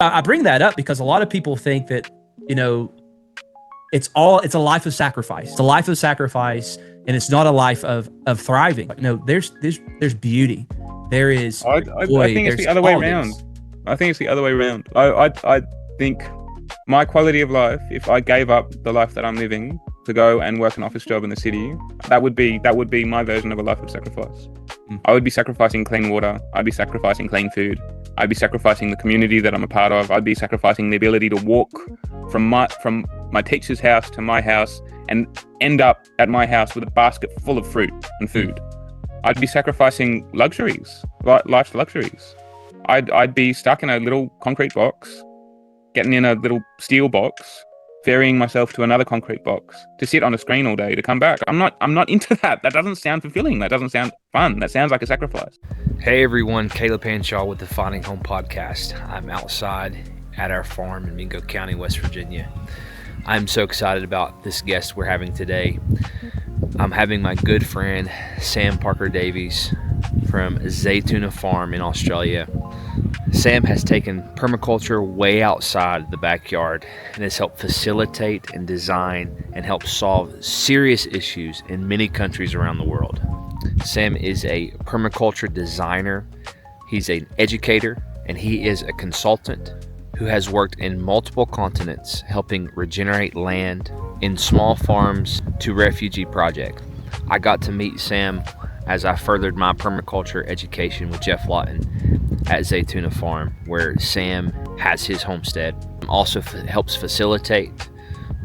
I bring that up because a lot of people think that, you know, it's a life of sacrifice. It's a life of sacrifice, and it's not a life of thriving. No, there's beauty. There is I joy. think it's There's the other way around. qualities. I think it's the other way around. I think my quality of life, if I gave up the life that I'm living to go and work an office job in the city, that would be my version of a life of sacrifice. I would be sacrificing clean water. I'd be sacrificing clean food. I'd be sacrificing the community that I'm a part of. I'd be sacrificing the ability to walk from my teacher's house to my house and end up at my house with a basket full of fruit and food. I'd be sacrificing luxuries, life's luxuries. I'd be stuck in a little concrete box, getting in a little steel box, ferrying myself to another concrete box to sit on a screen all day to come back. I'm not into that. That doesn't sound fulfilling. That doesn't sound fun. That sounds like a sacrifice. Hey everyone, Caleb Hanshaw with the Finding Home Podcast. I'm outside at our farm in Mingo County, West Virginia. I'm so excited about this guest we're having today. I'm having my good friend Sam Parker-Davies from Zaytuna Farm in Australia. Sam has taken permaculture way outside the backyard and has helped facilitate and design and help solve serious issues in many countries around the world. Sam is a permaculture designer, he's an educator, and he is a consultant who has worked in multiple continents helping regenerate land in small farms to refugee projects. I got to meet Sam as I furthered my permaculture education with Jeff Lawton at Zaytuna Farm, where Sam has his homestead. Also helps facilitate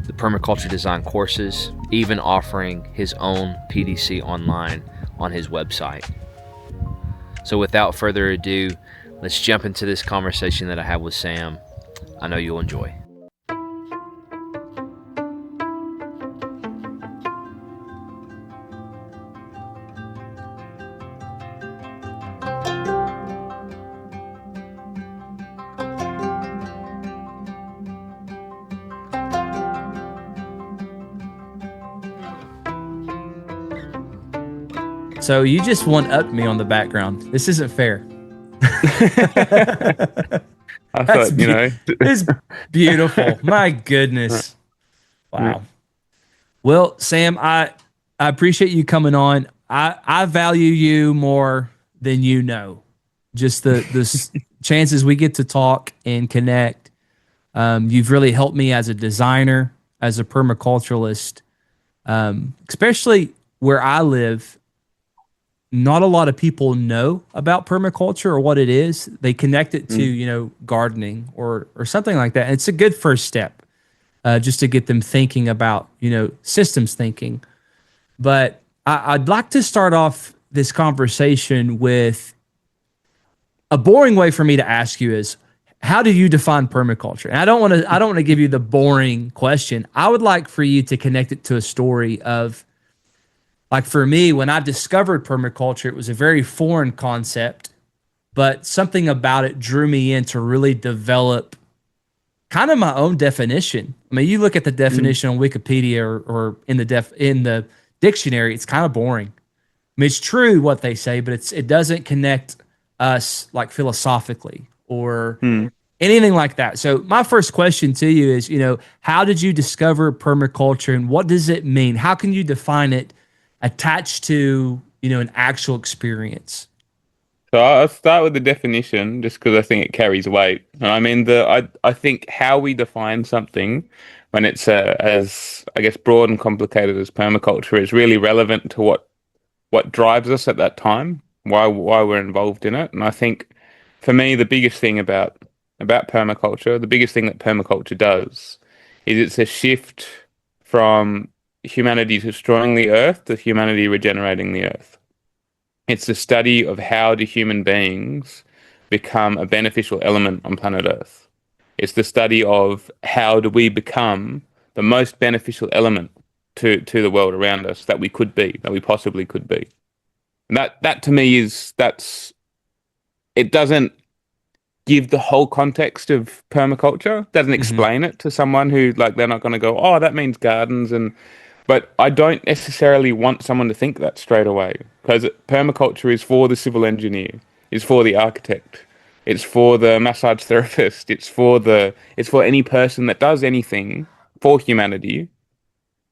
the permaculture design courses, even offering his own PDC online on his website. So without further ado, let's jump into this conversation that I had with Sam. I know you'll enjoy. So you just one-upped me on the background. This isn't fair. I thought, It's beautiful. My goodness. Wow. Well, Sam, I appreciate you coming on. I value you more than you know. Just the chances we get to talk and connect. You've really helped me as a designer, as a permaculturalist, especially where I live. Not a lot of people know about permaculture or what it is. They connect it to, gardening or something like that. And it's a good first step, just to get them thinking about, systems thinking. But I'd like to start off this conversation with a boring way for me to ask you is, how do you define permaculture? And I don't want to give you the boring question. I would like for you to connect it to a story of, like for me, when I discovered permaculture, it was a very foreign concept, but something about it drew me in to really develop kind of my own definition. I mean, you look at the definition on Wikipedia or in the dictionary, it's kind of boring. I mean, it's true what they say, but it doesn't connect us like philosophically or anything like that. So my first question to you is, how did you discover permaculture and what does it mean? How can you define it attached to, an actual experience? So I'll start with the definition just because I think it carries weight. And I mean, I think how we define something when it's as, I guess, broad and complicated as permaculture is really relevant to what drives us at that time, why we're involved in it. And I think for me, the biggest thing about permaculture, the biggest thing that permaculture does is it's a shift from humanity destroying the earth to humanity regenerating the earth. It's the study of how do human beings become a beneficial element on planet Earth. It's the study of how do we become the most beneficial element to the world around us that we could be, that we possibly could be. And that to me it doesn't give the whole context of permaculture, doesn't explain it to someone who they're not going to go, oh, that means gardens but I don't necessarily want someone to think that straight away because permaculture is for the civil engineer, is for the architect, It's for the massage therapist. It's for any person that does anything for humanity,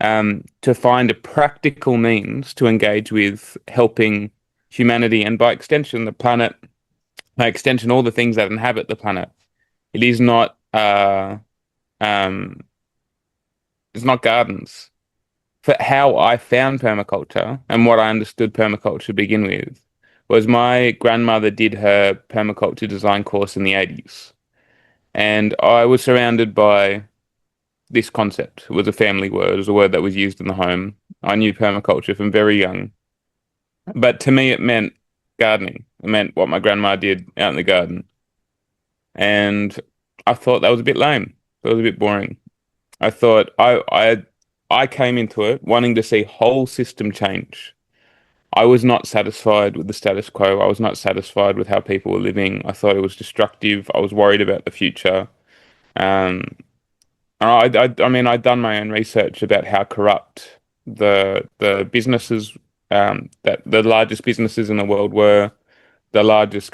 to find a practical means to engage with helping humanity and by extension the planet, by extension all the things that inhabit the planet. It is not um, it's not gardens. For how I found permaculture and what I understood permaculture to begin with was my grandmother did her permaculture design course in the 80s. And I was surrounded by this concept. It was a family word, it was a word that was used in the home. I knew permaculture from very young. But to me, it meant gardening. It meant what my grandma did out in the garden. And I thought that was a bit lame. That was a bit boring. I thought I came into it wanting to see whole system change. I was not satisfied with the status quo. I was not satisfied with how people were living. I thought it was destructive. I was worried about the future. Um, I mean, I'd done my own research about how corrupt the businesses, that the largest businesses in the world were, the largest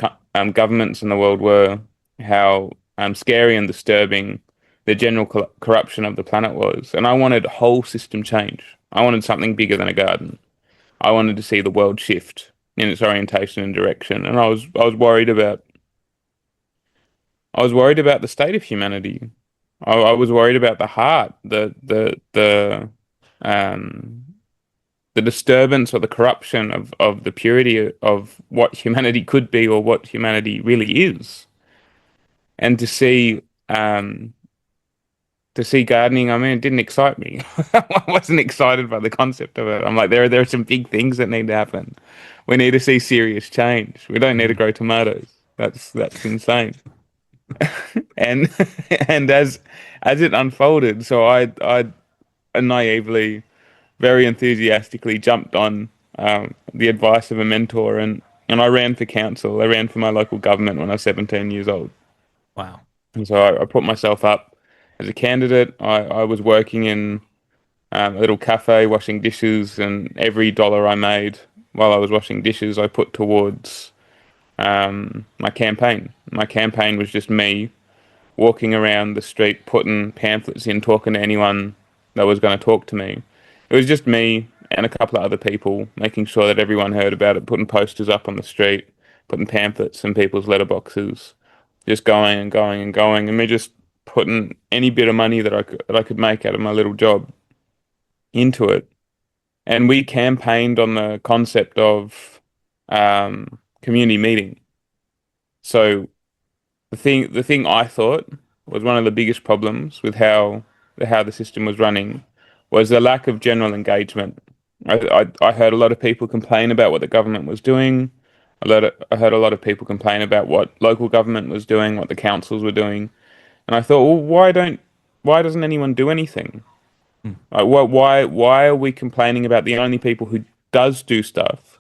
governments in the world were, how scary and disturbing the general corruption of the planet was. And I wanted whole system change. I wanted something bigger than a garden. I wanted to see the world shift in its orientation and direction. And I was worried about the state of humanity. I was worried about the heart, um the disturbance or the corruption of the purity of what humanity could be or what humanity really is. And to see gardening, I mean, it didn't excite me. I wasn't excited by the concept of it. I'm like, there are some big things that need to happen. We need to see serious change. We don't need to grow tomatoes. That's insane. And and as it unfolded, so I naively, very enthusiastically jumped on the advice of a mentor, and I ran for council. I ran for my local government when I was 17 years old. Wow. And so I put myself up as a candidate. I was working in a little cafe washing dishes, and every dollar I made while I was washing dishes, I put towards my campaign. My campaign was just me walking around the street, putting pamphlets in, talking to anyone that was going to talk to me. It was just me and a couple of other people, making sure that everyone heard about it, putting posters up on the street, putting pamphlets in people's letterboxes, just going and going and going, and me just putting any bit of money that I could make out of my little job into it. And we campaigned on the concept of community meeting. So the thing I thought was one of the biggest problems with how the system was running was the lack of general engagement. I heard a lot of people complain about what the government was doing. I heard a lot of people complain about what local government was doing, what the councils were doing, and I thought, well, why doesn't anyone do anything? Like, why are we complaining about the only people who does do stuff?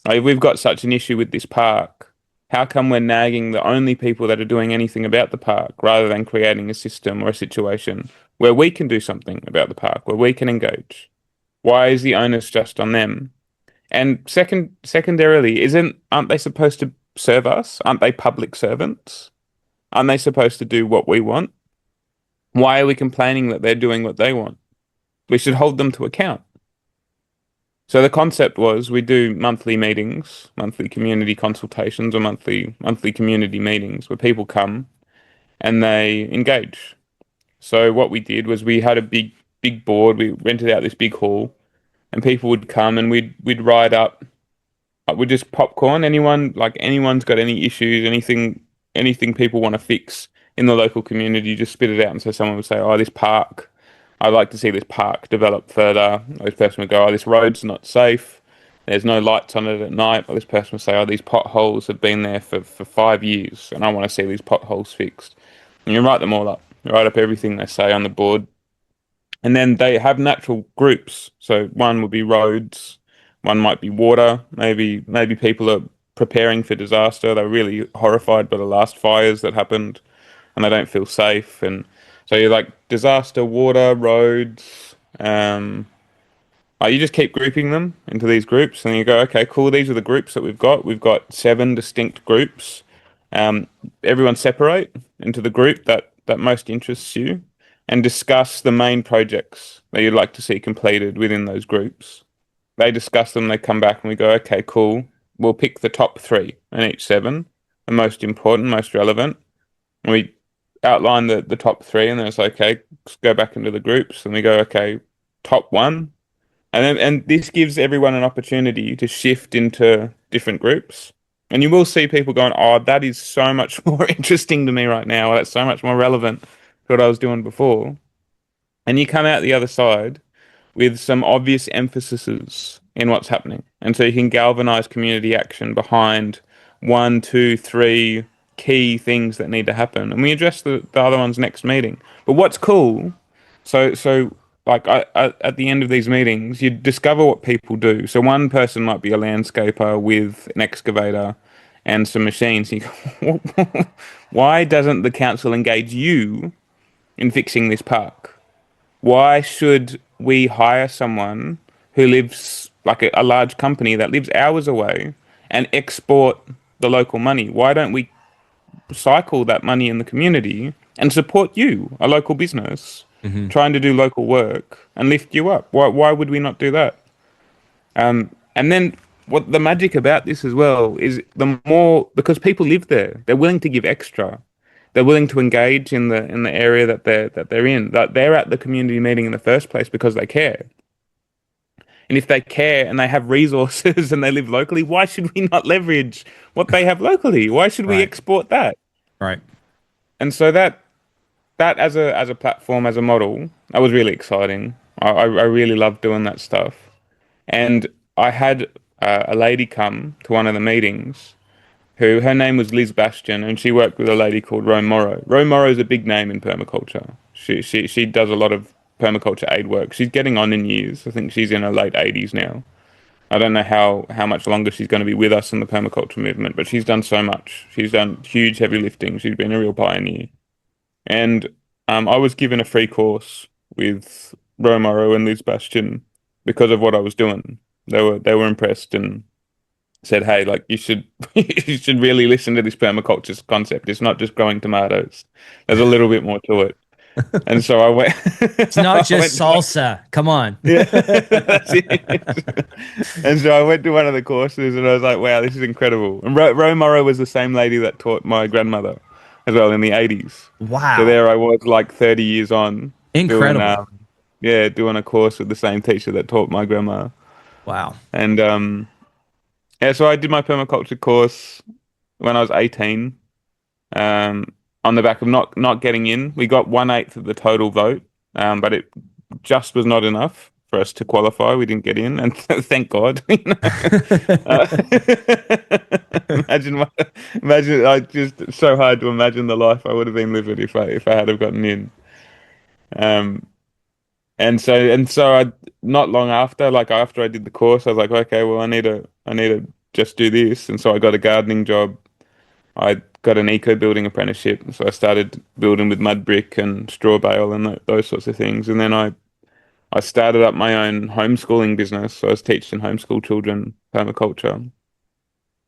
Like, if we've got such an issue with this park, how come we're nagging the only people that are doing anything about the park rather than creating a system or a situation where we can do something about the park, where we can engage? Why is the onus just on them? And secondarily, aren't they supposed to serve us? Aren't they public servants? Aren't they supposed to do what we want? Why are we complaining that they're doing what they want? We should hold them to account. So the concept was we do monthly meetings, monthly community consultations, or monthly community meetings where people come and they engage. So what we did was we had a big board. We rented out this big hall, and people would come and we'd write up. We'd just popcorn. Anyone's got any issues, anything people want to fix in the local community, just spit it out. And so someone would say, "Oh, this park. I'd like to see this park develop further." This person would go, "Oh, this road's not safe. There's no lights on it at night." Or this person would say, "Oh, these potholes have been there for 5 years, and I want to see these potholes fixed." And you write them all up. You write up everything they say on the board. And then they have natural groups. So one would be roads, one might be water. Maybe people are preparing for disaster. They're really horrified by the last fires that happened, and they don't feel safe. And so you're like disaster, water, roads. You just keep grouping them into these groups, and you go, okay, cool. These are the groups that we've got. We've got 7 distinct groups. Um, Everyone separate into the group that most interests you and discuss the main projects that you'd like to see completed within those groups. They discuss them, they come back and we go, okay, cool. We'll pick the top three in each seven, the most important, most relevant. And we outline the top three and then it's like, okay, let's go back into the groups and we go, okay, top one. And this gives everyone an opportunity to shift into different groups. And you will see people going, oh, that is so much more interesting to me right now. Or that's so much more relevant to what I was doing before. And you come out the other side with some obvious emphases in what's happening. And so you can galvanize community action behind one, two, three key things that need to happen. And we address the other ones next meeting. But what's cool, so like at the end of these meetings, you discover what people do. So one person might be a landscaper with an excavator and some machines. You go, why doesn't the council engage you in fixing this park? Why should we hire someone who lives like a large company that lives hours away and export the local money? Why don't we cycle that money in the community and support you, a local business, trying to do local work and lift you up? Why would we not do that? And then what the magic about this as well is the more, because people live there, they're willing to give extra. They're willing to engage in the area that they're in. That they're at the community meeting in the first place because they care. And if they care and they have resources and they live locally, why should we not leverage what they have locally? Why should we Right. export that? Right. And so that as a platform, as a model, that was really exciting. I really loved doing that stuff. And I had a lady come to one of the meetings who her name was Liz Bastian, and she worked with a lady called Rome Morrow. Rome Morrow is a big name in permaculture. She does a lot of permaculture aid work. She's getting on in years. I think she's in her late 80s now. I don't know how much longer she's going to be with us in the permaculture movement, but she's done so much. She's done huge heavy lifting. She's been a real pioneer. And I was given a free course with Rome Morrow and Liz Bastian because of what I was doing. They were impressed and said, "Hey, like you should you should really listen to this permaculture concept. It's not just growing tomatoes. There's a little bit more to it." And so I went. It's not I just went salsa. Come on. yeah, that's it. And so I went to one of the courses, and I was like, "Wow, this is incredible." And Ro Morrow was the same lady that taught my grandmother as well in the 80s. So Wow. there I was, like 30 years on, doing Incredible. doing a course with the same teacher that taught my grandma. Wow. And yeah, so I did my permaculture course when I was 18. Um, on the back of not getting in, we got 1/8 of the total vote, but it just was not enough for us to qualify. We didn't get in, and thank God. Uh, imagine, imagine. I just it's so hard to imagine the life I would have been living if I had have gotten in. Um, and so I not long after, like after I did the course, I was like, okay, well, I need to just do this, and so I got a gardening job. I got an eco building apprenticeship, so I started building with mud brick and straw bale and those sorts of things. And then I started up my own homeschooling business. So I was teaching homeschool children permaculture.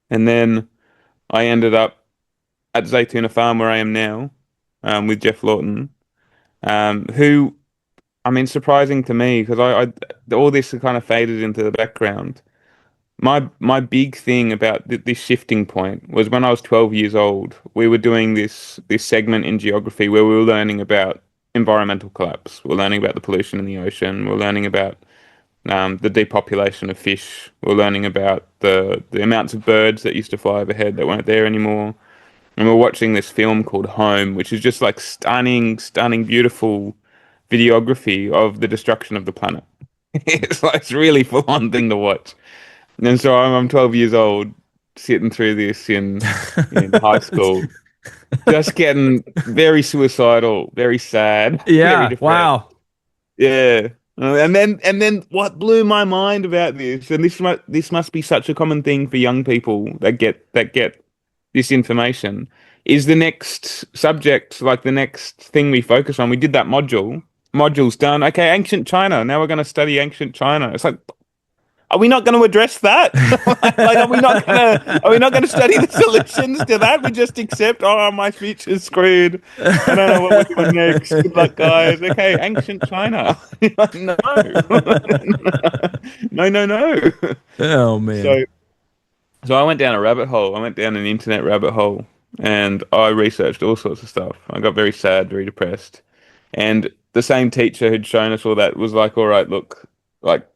And then I ended up at Zaytuna Farm where I am now, with Jeff Lawton, who, I mean, surprising to me because all this kind of faded into the background. My big thing about this shifting point was when I was 12 years old. We were doing this segment in geography where we were learning about environmental collapse. We're learning about the pollution in the ocean. We're learning about the depopulation of fish. We're learning about the amounts of birds that used to fly overhead that weren't there anymore. And we're watching this film called Home, which is just like stunning, stunning, beautiful videography of the destruction of the planet. It's really full on thing to watch. And so I'm 12 years old, sitting through this in high school, just getting very suicidal, very sad, very Yeah. depressed. Wow. Yeah. And then what blew my mind about this, and this must be such a common thing for young people that get this information, is the next subject, like the next thing we focus on. We did that module. Module's done. Okay, ancient China. Now we're going to study ancient China. It's like, Are we not going to address that? Like, are we not going to study the solutions to that? We just accept, oh, my future's screwed. I don't know what we're doing next. Good luck, guys. Okay, ancient China. No, no, no, no. Oh man. So, so I went down a rabbit hole. I went down an internet rabbit hole, and I researched all sorts of stuff. I got very sad, very depressed, and the same teacher who'd shown us all that was like, "All right, look, like."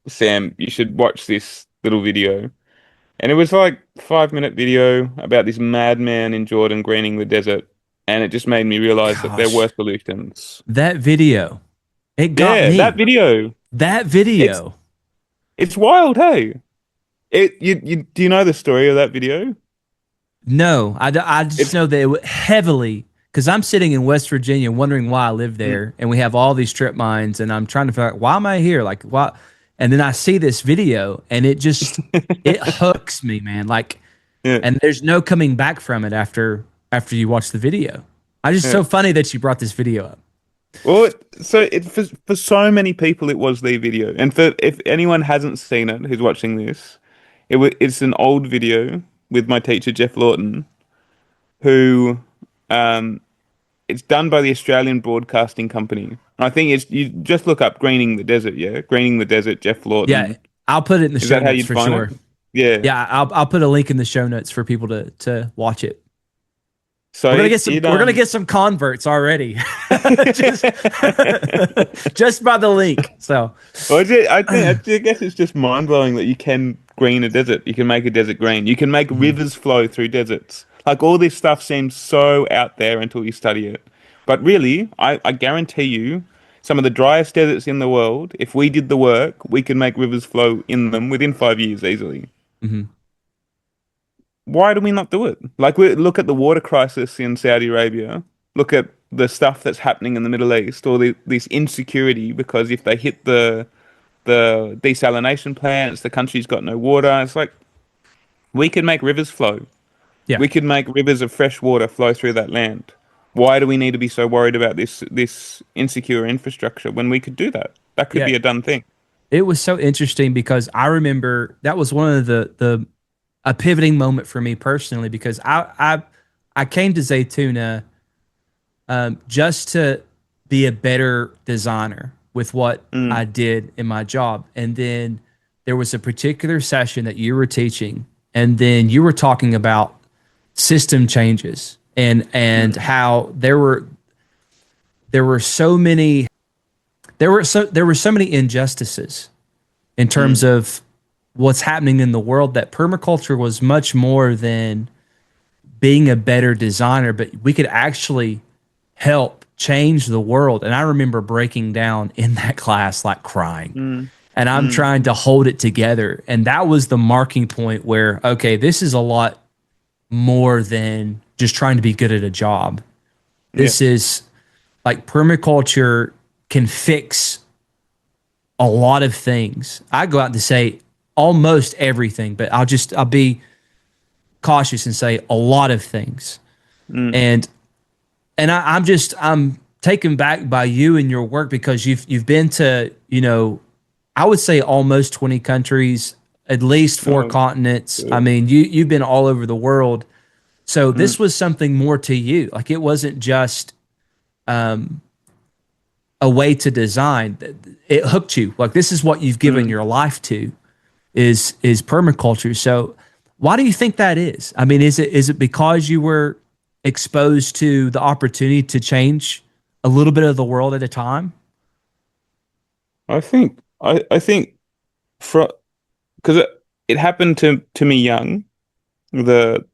Sam, you should watch this little video. And it was like 5 minute video about this madman in Jordan greening the desert. And it just made me realize that there Gosh, were solutions. that video, it got Yeah, that me. video. That It's video. it's wild, hey. You do you know the story of that video? No, I just It's know that it heavily because I'm sitting in West Virginia wondering why I live mm, there, and we have all these strip mines, and I'm trying to figure out why am I here? Like why? And then I see this video, and it hooks me, man. Like, yeah, and there's no coming back from it after you watch the video. I just yeah. so funny that you brought this video up. Well, for so many people it was the video. And for if anyone hasn't seen it who's watching this, it's an old video with my teacher Jeff Lawton, who um it's done by the Australian Broadcasting Company. I think it's you just look up Greening the Desert, yeah? Greening the Desert, Jeff Yeah, Lawton. I'll put it in the Is show that how notes you'd for find sure. it? Yeah. Yeah, I'll put a link in the show notes for people to watch it. So We're gonna get some converts already, just just by the link. So well, I guess it's just mind blowing that you can green a desert. You can make a desert green. You can make rivers flow through deserts. Like all this stuff seems so out there until you study it. But really, I guarantee you, some of the driest deserts in the world, if we did the work, we could make rivers flow in them within 5 years easily. mhm. Why do we not do it? Like, we look at the water crisis in Saudi Arabia. Look at the stuff that's happening in the Middle East, or this insecurity because if they hit the desalination plants, the country's got no water. It's like we could make rivers flow. Yeah, We could make rivers of fresh water flow through that land. Why do we need to be so worried about this insecure infrastructure when we could do that? That could yeah. be a done thing. It was so interesting because I remember that was one of the a pivoting moment for me personally because I came to Zaytuna just to be a better designer with what Mm, I did in my job. And then there was a particular session that you were teaching, and then you were talking about system changes and mm, how there were so many there were so many injustices in terms mm, of what's happening in the world that permaculture was much more than being a better designer, but we could actually help change the world. And I remember breaking down in that class, like crying. mm, And I'm mm. trying to hold it together. And that was the marking point where, okay, this is a lot more than just trying to be good at a job. Yeah. This is like permaculture can fix a lot of things. I go out to say almost everything, but I'll be cautious and say a lot of things. Mm, And I'm taken back by you and your work because you've been to, I would say almost 20 countries, at least four oh, continents. I good. mean, you've been all over the world. So Mm, this was something more to you. Like it wasn't just a way to design. It hooked you. Like this is what you've given mm. your life to is permaculture. So why do you think that is? I mean, is it because you were exposed to the opportunity to change a little bit of the world at a time? I think for because it happened to me young, the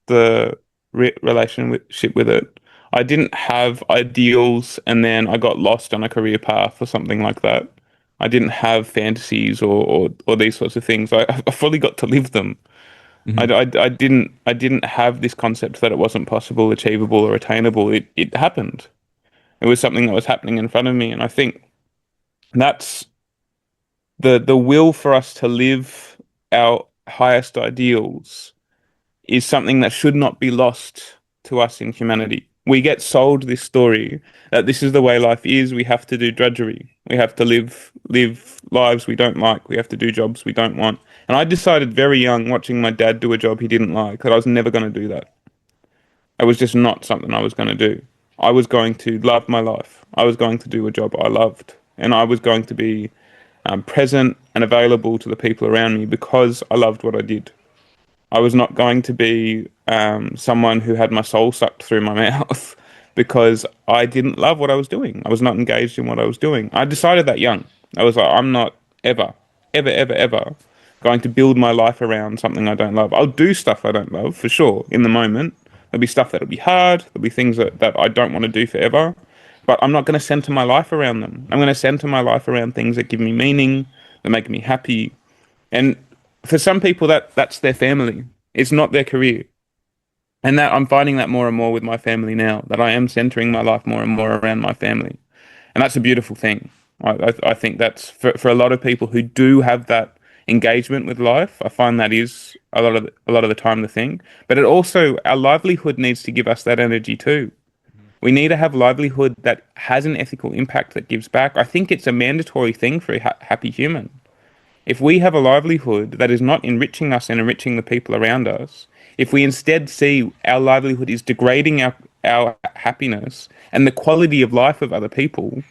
relationship with it. I didn't have ideals, and then I got lost on a career path or something like that. I didn't have fantasies or these sorts of things. I fully got to live them. Hmm. I didn't have this concept that it wasn't possible, achievable, or attainable. It happened. It was something that was happening in front of me, and I think that's the will for us to live our highest ideals is something that should not be lost to us in humanity. We get sold this story that this is the way life is. We have to do drudgery. We have to live lives we don't like. We have to do jobs we don't want. And I decided very young, watching my dad do a job he didn't like, that I was never going to do that. It was just not something I was going to do. I was going to love my life. I was going to do a job I loved, and I was going to be present and available to the people around me because I loved what I did. I was not going to be someone who had my soul sucked through my mouth because I didn't love what I was doing. I was not engaged in what I was doing. I decided that young. I was like, I'm not ever, ever, ever, ever going to build my life around something I don't love. I'll do stuff I don't love for sure in the moment. There'll be stuff that'll be hard. There'll be things that I don't want to do forever. But I'm not going to center my life around them. I'm going to center my life around things that give me meaning, that make me happy. And for some people, that's their family. It's not their career. And that I'm finding that more and more with my family now, that I am centering my life more and more around my family. And that's a beautiful thing. I think that's for a lot of people who do have that engagement with life. I find that is a lot of the time the thing. But it also, our livelihood needs to give us that energy too. We need to have livelihood that has an ethical impact that gives back. I think it's a mandatory thing for a happy human. If we have a livelihood that is not enriching us and enriching the people around us, if we instead see our livelihood is degrading our happiness and the quality of life of other people,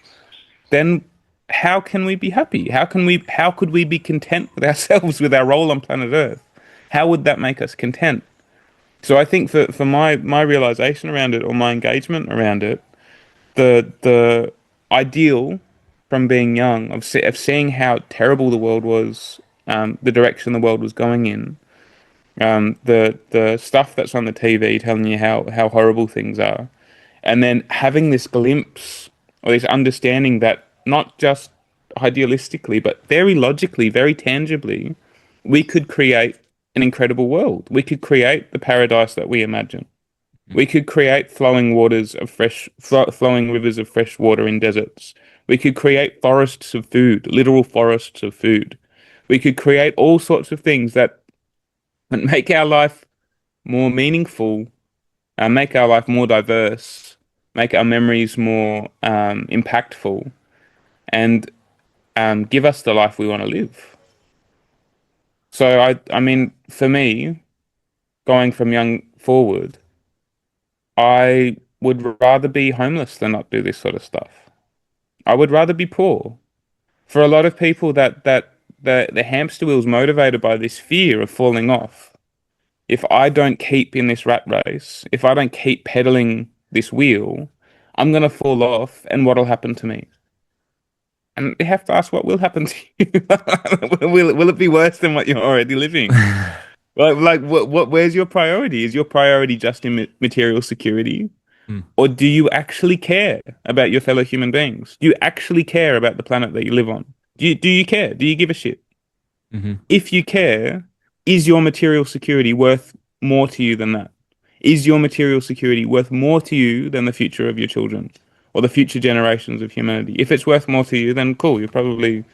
then how can we be happy? How could we be content with ourselves, with our role on planet Earth? How would that make us content? So I think for my realization around it, or my engagement around it, the ideal from being young of seeing how terrible the world was, the direction the world was going in, the stuff that's on the TV telling you how horrible things are, and then having this glimpse or this understanding that not just idealistically but very logically, very tangibly, we could create an incredible world. We could create the paradise that we imagine. We could create flowing rivers of fresh water in deserts. We could create forests of food, literal forests of food. We could create all sorts of things that make our life more meaningful, make our life more diverse, make our memories more impactful, and give us the life we want to live. So I mean, for me, going from young forward, I would rather be homeless than not do this sort of stuff. I would rather be poor. For a lot of people, that the hamster wheel's motivated by this fear of falling off. If I don't keep in this rat race, if I don't keep pedaling this wheel, I'm gonna fall off, and what'll happen to me? And you have to ask, what will happen to you? Will it be worse than what you're already living? Where's your priority? Is your priority just in material security? Or do you actually care about your fellow human beings? Do you actually care about the planet that you live on? Do you care? Do you give a shit? Mm-hmm. If you care, is your material security worth more to you than that? Is your material security worth more to you than the future of your children or the future generations of humanity? If it's worth more to you, then cool, you're probably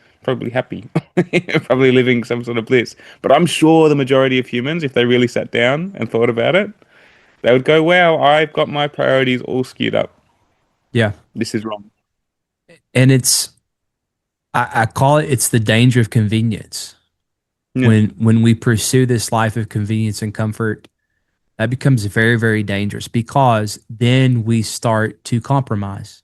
happy. You're probably living some sort of bliss. But I'm sure the majority of humans, if they really sat down and thought about it, they would go, wow, I've got my priorities all skewed up. Yeah. This is wrong. And I call it's the danger of convenience. Yeah. When we pursue this life of convenience and comfort, that becomes very, very dangerous, because then we start to compromise.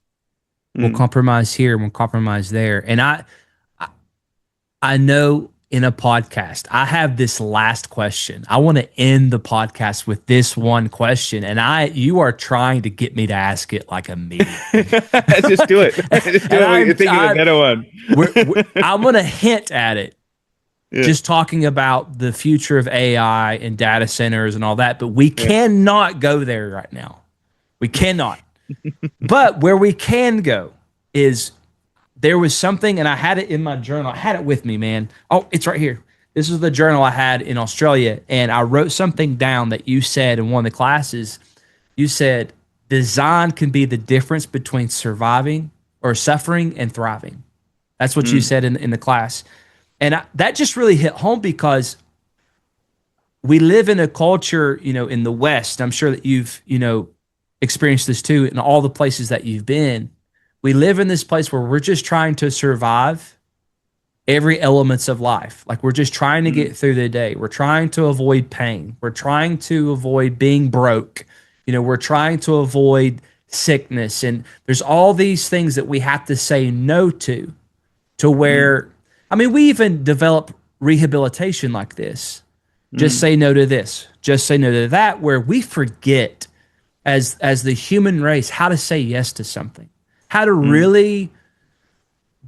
We'll compromise here, we'll compromise there. And I know in a podcast, I have this last question. I want to end the podcast with this one question, and you are trying to get me to ask it like immediately. Just do it. Just do it. You're thinking of a better one. I'm going to hint at it. Yeah. Just talking about the future of AI and data centers and all that, but we cannot go there right now. We cannot. But where we can go is, there was something, and I had it in my journal. I had it with me, man. Oh, it's right here. This is the journal I had in Australia, and I wrote something down that you said in one of the classes. You said, design can be the difference between surviving or suffering and thriving. That's what you said in the class. And that just really hit home, because we live in a culture, in the West. I'm sure that you've, experienced this too in all the places that you've been. We live in this place where we're just trying to survive every elements of life. Like we're just trying to get through the day. We're trying to avoid pain. We're trying to avoid being broke. We're trying to avoid sickness. And there's all these things that we have to say no to where, I mean, we even develop rehabilitation like this. Just say no to this. Just say no to that, where we forget as the human race how to say yes to something, how to really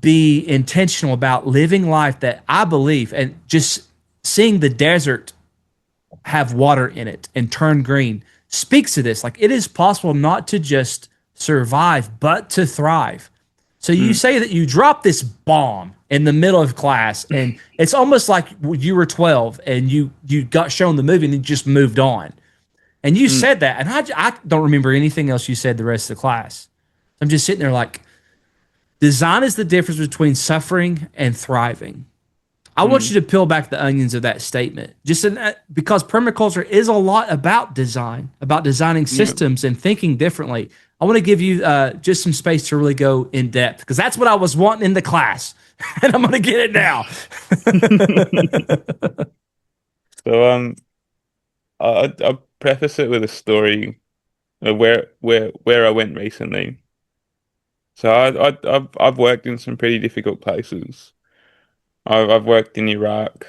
be intentional about living life that I believe, and just seeing the desert have water in it and turn green speaks to this. Like it is possible not to just survive, but to thrive. So you say that you drop this bomb in the middle of class, and it's almost like you were 12 and you got shown the movie and you just moved on. And you said that, and I don't remember anything else you said the rest of the class. I'm just sitting there like, design is the difference between suffering and thriving. I want you to peel back the onions of that statement, because permaculture is a lot about design, about designing systems and thinking differently. I want to give you just some space to really go in depth, because that's what I was wanting in the class, and I'm going to get it now. So I'll preface it with a story of where I went recently. So I've worked in some pretty difficult places. I've worked in Iraq,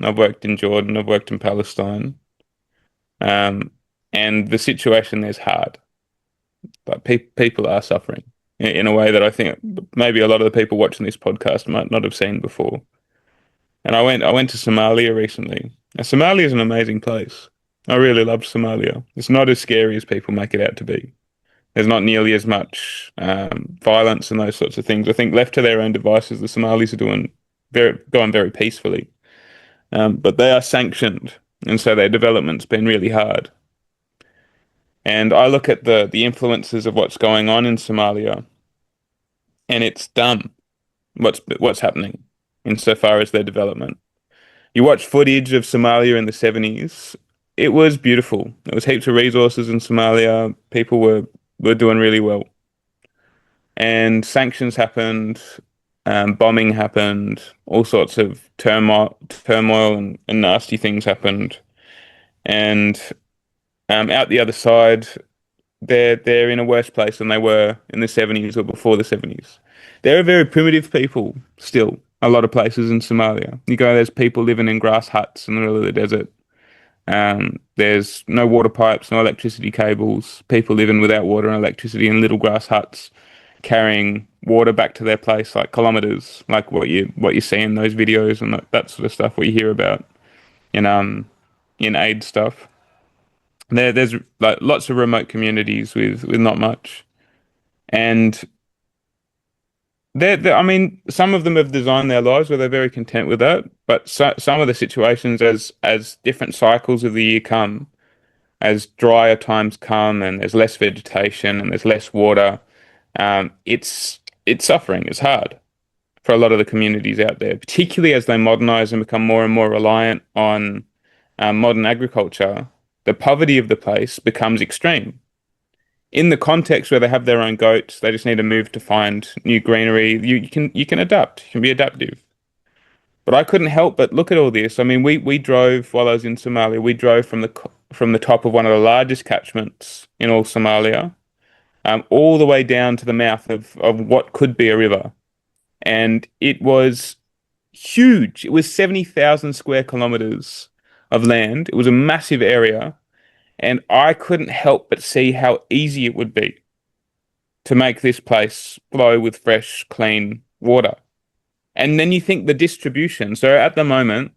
I've worked in Jordan, I've worked in Palestine, and the situation there's hard. But people are suffering in a way that I think maybe a lot of the people watching this podcast might not have seen before. And I went to Somalia recently. Now, Somalia is an amazing place. I really loved Somalia. It's not as scary as people make it out to be. There's not nearly as much violence and those sorts of things. I think left to their own devices, the Somalis are going very peacefully. But they are sanctioned, and so their development's been really hard. And I look at the influences of what's going on in Somalia, and it's dumb what's happening insofar as their development. You watch footage of Somalia in the 70s, it was beautiful. There was heaps of resources in Somalia. People were doing really well. And sanctions happened, bombing happened, all sorts of turmoil and nasty things happened. And out the other side, they're in a worse place than they were in the 70s or before the 70s. They're a very primitive people still, a lot of places in Somalia. You go, there's people living in grass huts in the middle of the desert. There's no water pipes, no electricity cables, people living without water and electricity in little grass huts, carrying water back to their place like kilometers, like what you see in those videos and that sort of stuff, what you hear about in aid stuff. There's like lots of remote communities with not much, and I mean, some of them have designed their lives where they're very content with that. But some of the situations, as different cycles of the year come, as drier times come, and there's less vegetation and there's less water, it's suffering. It's hard for a lot of the communities out there, particularly as they modernize and become more and more reliant on modern agriculture. The poverty of the place becomes extreme. In the context where they have their own goats, they just need to move to find new greenery. You can adapt. You can be adaptive. But I couldn't help but look at all this. I mean, we drove while I was in Somalia. We drove from the top of one of the largest catchments in all Somalia, all the way down to the mouth of what could be a river, and it was huge. It was 70,000 square kilometers of land. It was a massive area. And I couldn't help but see how easy it would be to make this place flow with fresh, clean water. And then you think the distribution. So at the moment,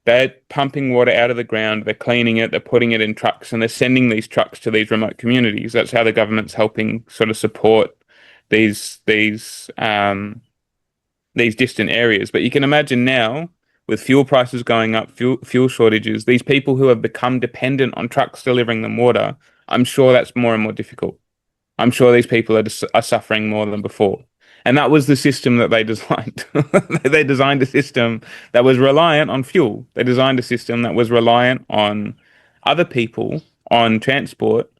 they're pumping water out of the ground, they're cleaning it, they're putting it in trucks, and they're sending these trucks to these remote communities. That's how the government's helping sort of support these distant areas. But you can imagine now, with fuel prices going up, fuel shortages, these people who have become dependent on trucks delivering them water, I'm sure that's more and more difficult. I'm sure these people are suffering more than before. And that was the system that they designed. They designed a system that was reliant on fuel. They designed a system that was reliant on other people, on transport,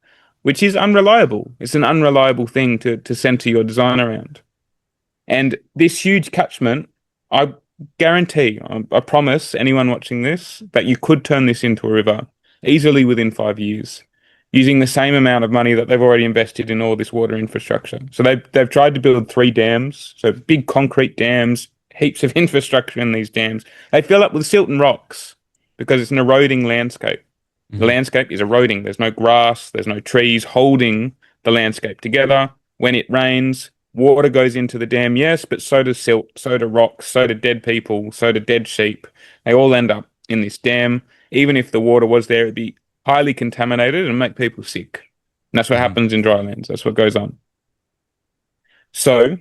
which is unreliable. It's an unreliable thing to center your design around. And this huge catchment, I guarantee, I promise anyone watching this that you could turn this into a river easily within 5 years, using the same amount of money that they've already invested in all this water infrastructure. So they've tried to build 3 dams, so big concrete dams, heaps of infrastructure in these dams. They fill up with silt and rocks because it's an eroding landscape. The landscape is eroding. There's no grass, there's no trees holding the landscape together. When it rains, water goes into the dam, yes, but so does silt, so do rocks, so do dead people, so do dead sheep. They all end up in this dam. Even if the water was there, it'd be highly contaminated and make people sick. And that's what happens in drylands. That's what goes on. So,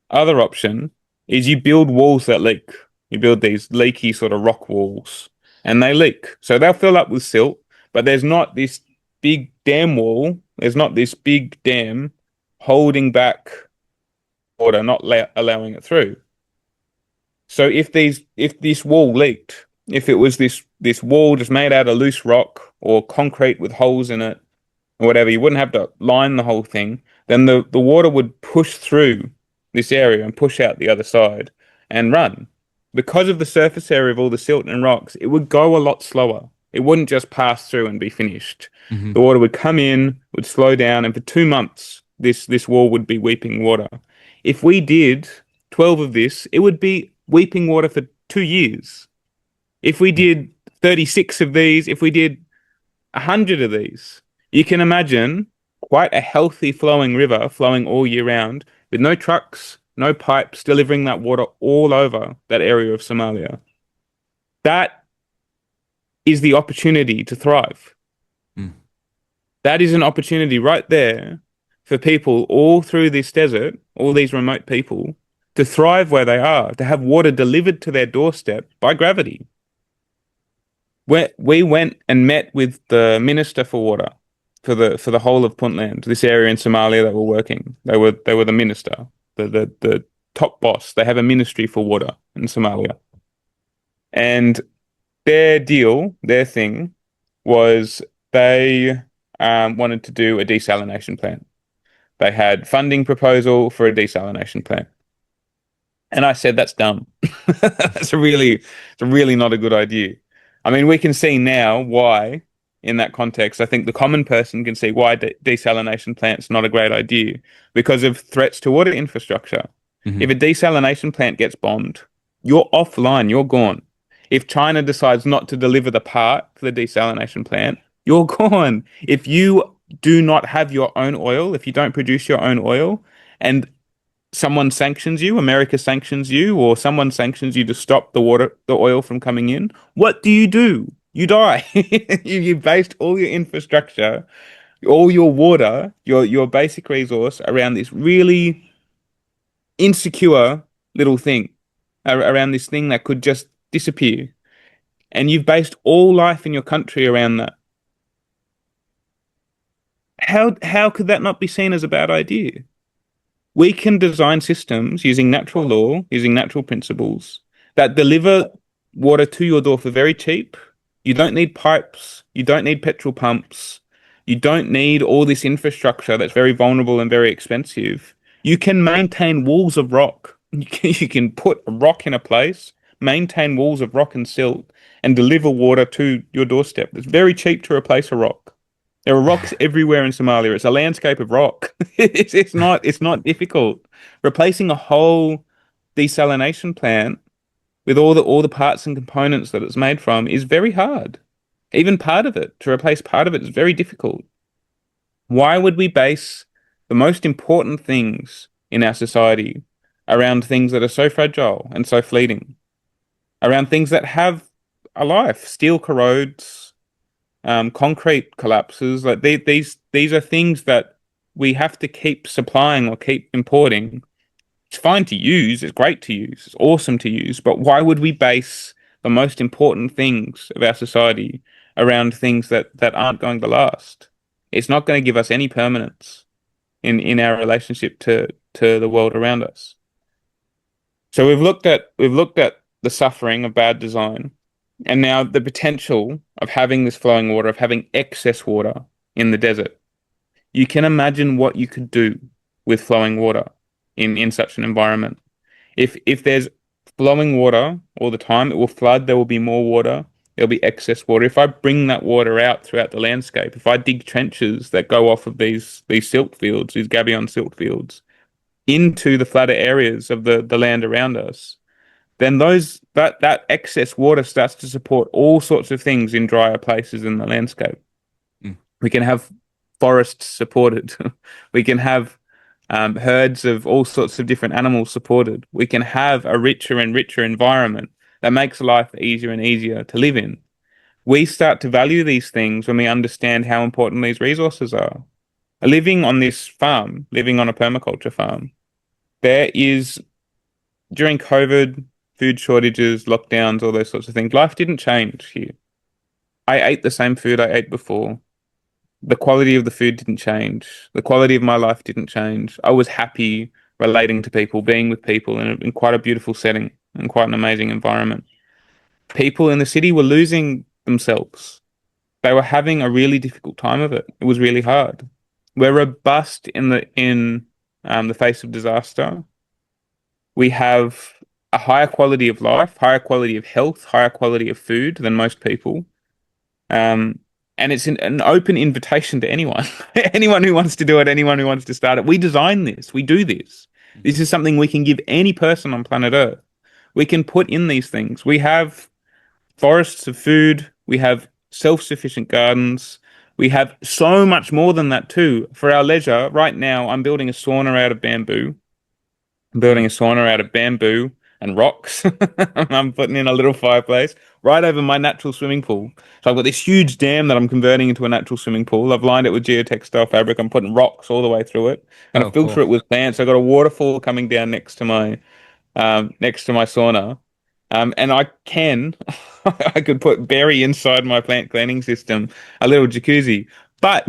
other option is you build walls that leak. You build these leaky sort of rock walls, and they leak. So they'll fill up with silt, but there's not this big dam wall. There's not this big dam holding back water, not allowing it through. So if this wall leaked, if it was this wall just made out of loose rock or concrete with holes in it or whatever, you wouldn't have to line the whole thing. Then the water would push through this area and push out the other side and run. Because of the surface area of all the silt and rocks, it would go a lot slower. It wouldn't just pass through and be finished. The water would come in, would slow down, and for 2 months, this wall would be weeping water. If we did 12 of this, it would be weeping water for 2 years. If we did 36 of these, if we did 100 of these, you can imagine quite a healthy flowing river flowing all year round with no trucks, no pipes, delivering that water all over that area of Somalia. That is the opportunity to thrive. That is an opportunity right there for people all through this desert, all these remote people, to thrive where they are, to have water delivered to their doorstep by gravity. We went and met with the Minister for Water for the whole of Puntland, this area in Somalia that were working. They were the minister, the top boss. They have a ministry for water in Somalia. And their deal, their thing, was they wanted to do a desalination plant. They had funding proposal for a desalination plant. And I said, that's dumb. It's really not a good idea. I mean, we can see now why, in that context, I think the common person can see why desalination plant's not a great idea because of threats to water infrastructure. If a desalination plant gets bombed, you're offline, you're gone. If China decides not to deliver the part for the desalination plant, you're gone. If you do not have your own oil, if you don't produce your own oil, and someone sanctions you, America sanctions you, or someone sanctions you to stop the oil from coming in, what do? You die. You based all your infrastructure, all your water, your basic resource around this really insecure little thing, around this thing that could just disappear. And you've based all life in your country around that. How could that not be seen as a bad idea? We can design systems using natural law, using natural principles that deliver water to your door for very cheap. You don't need pipes. You don't need petrol pumps. You don't need all this infrastructure that's very vulnerable and very expensive. You can maintain walls of rock. You can put a rock in a place, maintain walls of rock and silt, and deliver water to your doorstep. It's very cheap to replace a rock. There are rocks everywhere in Somalia. It's a landscape of rock. It's not difficult. Replacing a whole desalination plant with all the parts and components that it's made from is very hard. Even part of it, to replace part of it, is very difficult. Why would we base the most important things in our society around things that are so fragile and so fleeting? Around things that have a life. Steel corrodes, concrete collapses. Like these are things that we have to keep supplying or keep importing. It's fine to use, it's great to use, it's awesome to use, but why would we base the most important things of our society around things that aren't going to last? It's not going to give us any permanence in our relationship to the world around us. So we've looked at the suffering of bad design, and now the potential of having this flowing water, of having excess water in the desert. you can imagine what you could do with flowing water in such an environment. If there's flowing water all the time, it will flood, there will be more water, there'll be excess water. If I bring that water out throughout the landscape, if I dig trenches that go off of these silt fields, these gabion silt fields, into the flatter areas of the land around us, then that excess water starts to support all sorts of things in drier places in the landscape. We can have forests supported. We can have herds of all sorts of different animals supported. We can have a richer and richer environment that makes life easier and easier to live in. We start to value these things when we understand how important these resources are. Living on this farm, living on a permaculture farm, there is, during COVID, food shortages, lockdowns, all those sorts of things, life didn't change here. I ate the same food I ate before. The quality of the food didn't change. The quality of my life didn't change. I was happy relating to people, being with people in quite a beautiful setting and quite an amazing environment. People in the city were losing themselves. They were having a really difficult time of it. It was really hard. We're robust in the face of disaster. We have a higher quality of life, higher quality of health, higher quality of food than most people. And it's an open invitation to anyone, anyone who wants to do it, anyone who wants to start it. We design this, we do this. This is something we can give any person on planet Earth. We can put in these things. We have forests of food. We have self-sufficient gardens. We have so much more than that too. For our leisure, right now, I'm building a sauna out of bamboo. I'm building a sauna out of bamboo and rocks. I'm putting in a little fireplace right over my natural swimming pool. So I've got this huge dam that I'm converting into a natural swimming pool. I've lined it with geotextile fabric. I'm putting rocks all the way through it. I'm gonna filter it with plants. I've got a waterfall coming down next to my sauna. And I could bury inside my plant cleaning system a little jacuzzi. But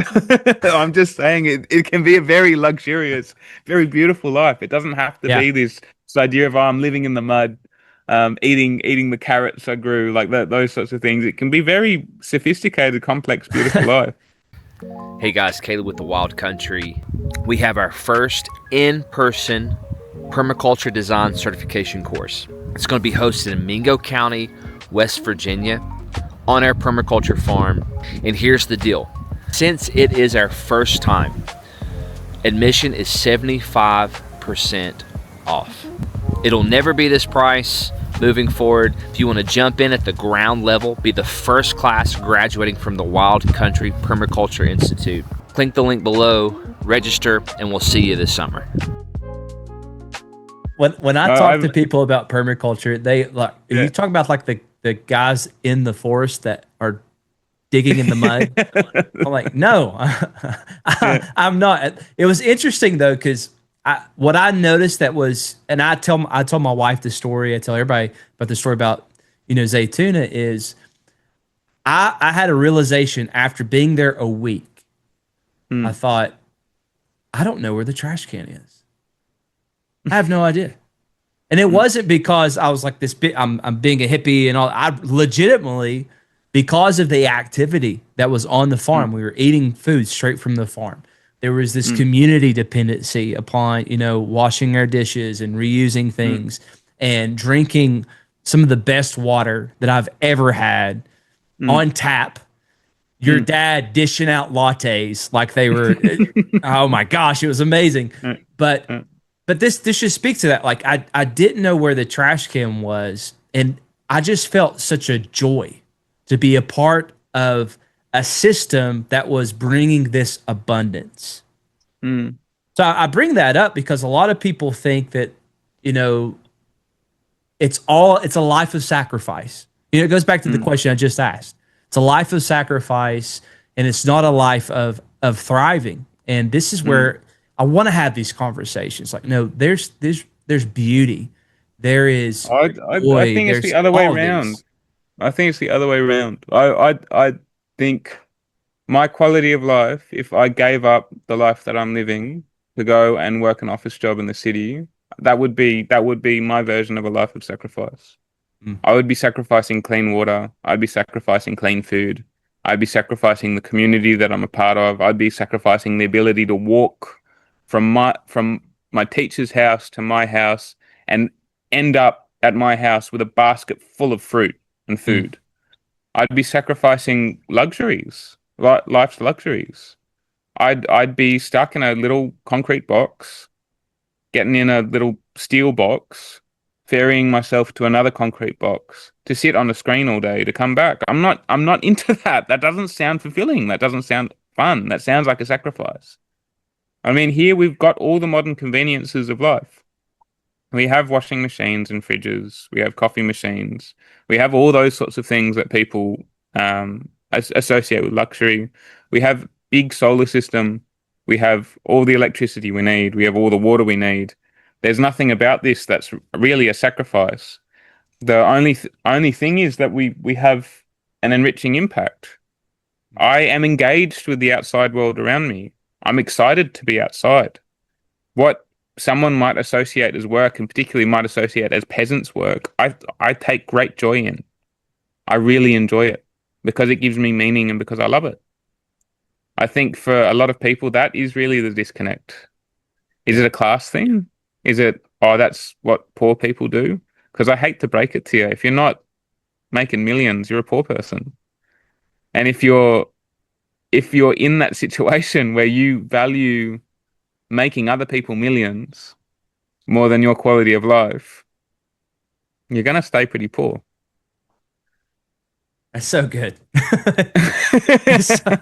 I'm just saying it can be a very luxurious, very beautiful life. It doesn't have to be this idea of, I'm living in the mud, eating the carrots I grew, like that, those sorts of things. It can be very sophisticated, complex, beautiful life. Hey guys, Caleb with the Wild Country. We have our first in-person permaculture design certification course. It's going to be hosted in Mingo County, West Virginia, on our permaculture farm. And here's the deal. Since it is our first time, admission is 75% off. It'll never be this price moving forward. If you want to jump in at the ground level, be the first class graduating from the Wild Country Permaculture Institute, click the link below, register, and we'll see you this summer. When I talk to people about permaculture, they like you talk about like the guys in the forest that are digging in the mud. I'm like, no, I'm not. It was interesting though, because what I noticed that was, and I told my wife the story. I tell everybody about the story about Zaytuna is I had a realization after being there a week. I thought, I don't know where the trash can is. I have no idea. And it wasn't because I was like this big, I'm being a hippie and all. I legitimately, because of the activity that was on the farm, we were eating food straight from the farm. There was this community dependency upon, washing our dishes and reusing things and drinking some of the best water that I've ever had on tap. Your dad dishing out lattes like they were, oh my gosh, it was amazing. But this just speaks to that. Like I didn't know where the trash can was, and I just felt such a joy to be a part of a system that was bringing this abundance. So I bring that up because a lot of people think that it's a life of sacrifice. It goes back to the question I just asked. It's a life of sacrifice, and it's not a life of thriving. And this is where I want to have these conversations. Like, no, there's beauty. There is I joy. think it's There's the other way all around. these. I think it's the other way around. I think my quality of life, if I gave up the life that I'm living to go and work an office job in the city, that would be my version of a life of sacrifice. I would be sacrificing clean water. I'd be sacrificing clean food. I'd be sacrificing the community that I'm a part of. I'd be sacrificing the ability to walk from my teacher's house to my house and end up at my house with a basket full of fruit and Mm. food. I'd be sacrificing luxuries, life's luxuries. I'd be stuck in a little concrete box, getting in a little steel box, ferrying myself to another concrete box to sit on a screen all day to come back. I'm not into that. That doesn't sound fulfilling. That doesn't sound fun. That sounds like a sacrifice. I mean, here we've got all the modern conveniences of life. We have washing machines and fridges. We have coffee machines. We have all those sorts of things that people associate with luxury. We have big solar system. We have all the electricity we need. We have all the water we need. There's nothing about this that's really a sacrifice. The only thing is that we have an enriching impact. I am engaged with the outside world around me. I'm excited to be outside. What someone might associate as work, and particularly might associate as peasants' work, I take great joy in. I really enjoy it because it gives me meaning and because I love it. I think for a lot of people, that is really the disconnect. Is it a class thing? Is it, oh, that's what poor people do? Because I hate to break it to you. If you're not making millions, you're a poor person. And if you're in that situation where you value making other people millions more than your quality of life, you're going to stay pretty poor. That's so good. It's so,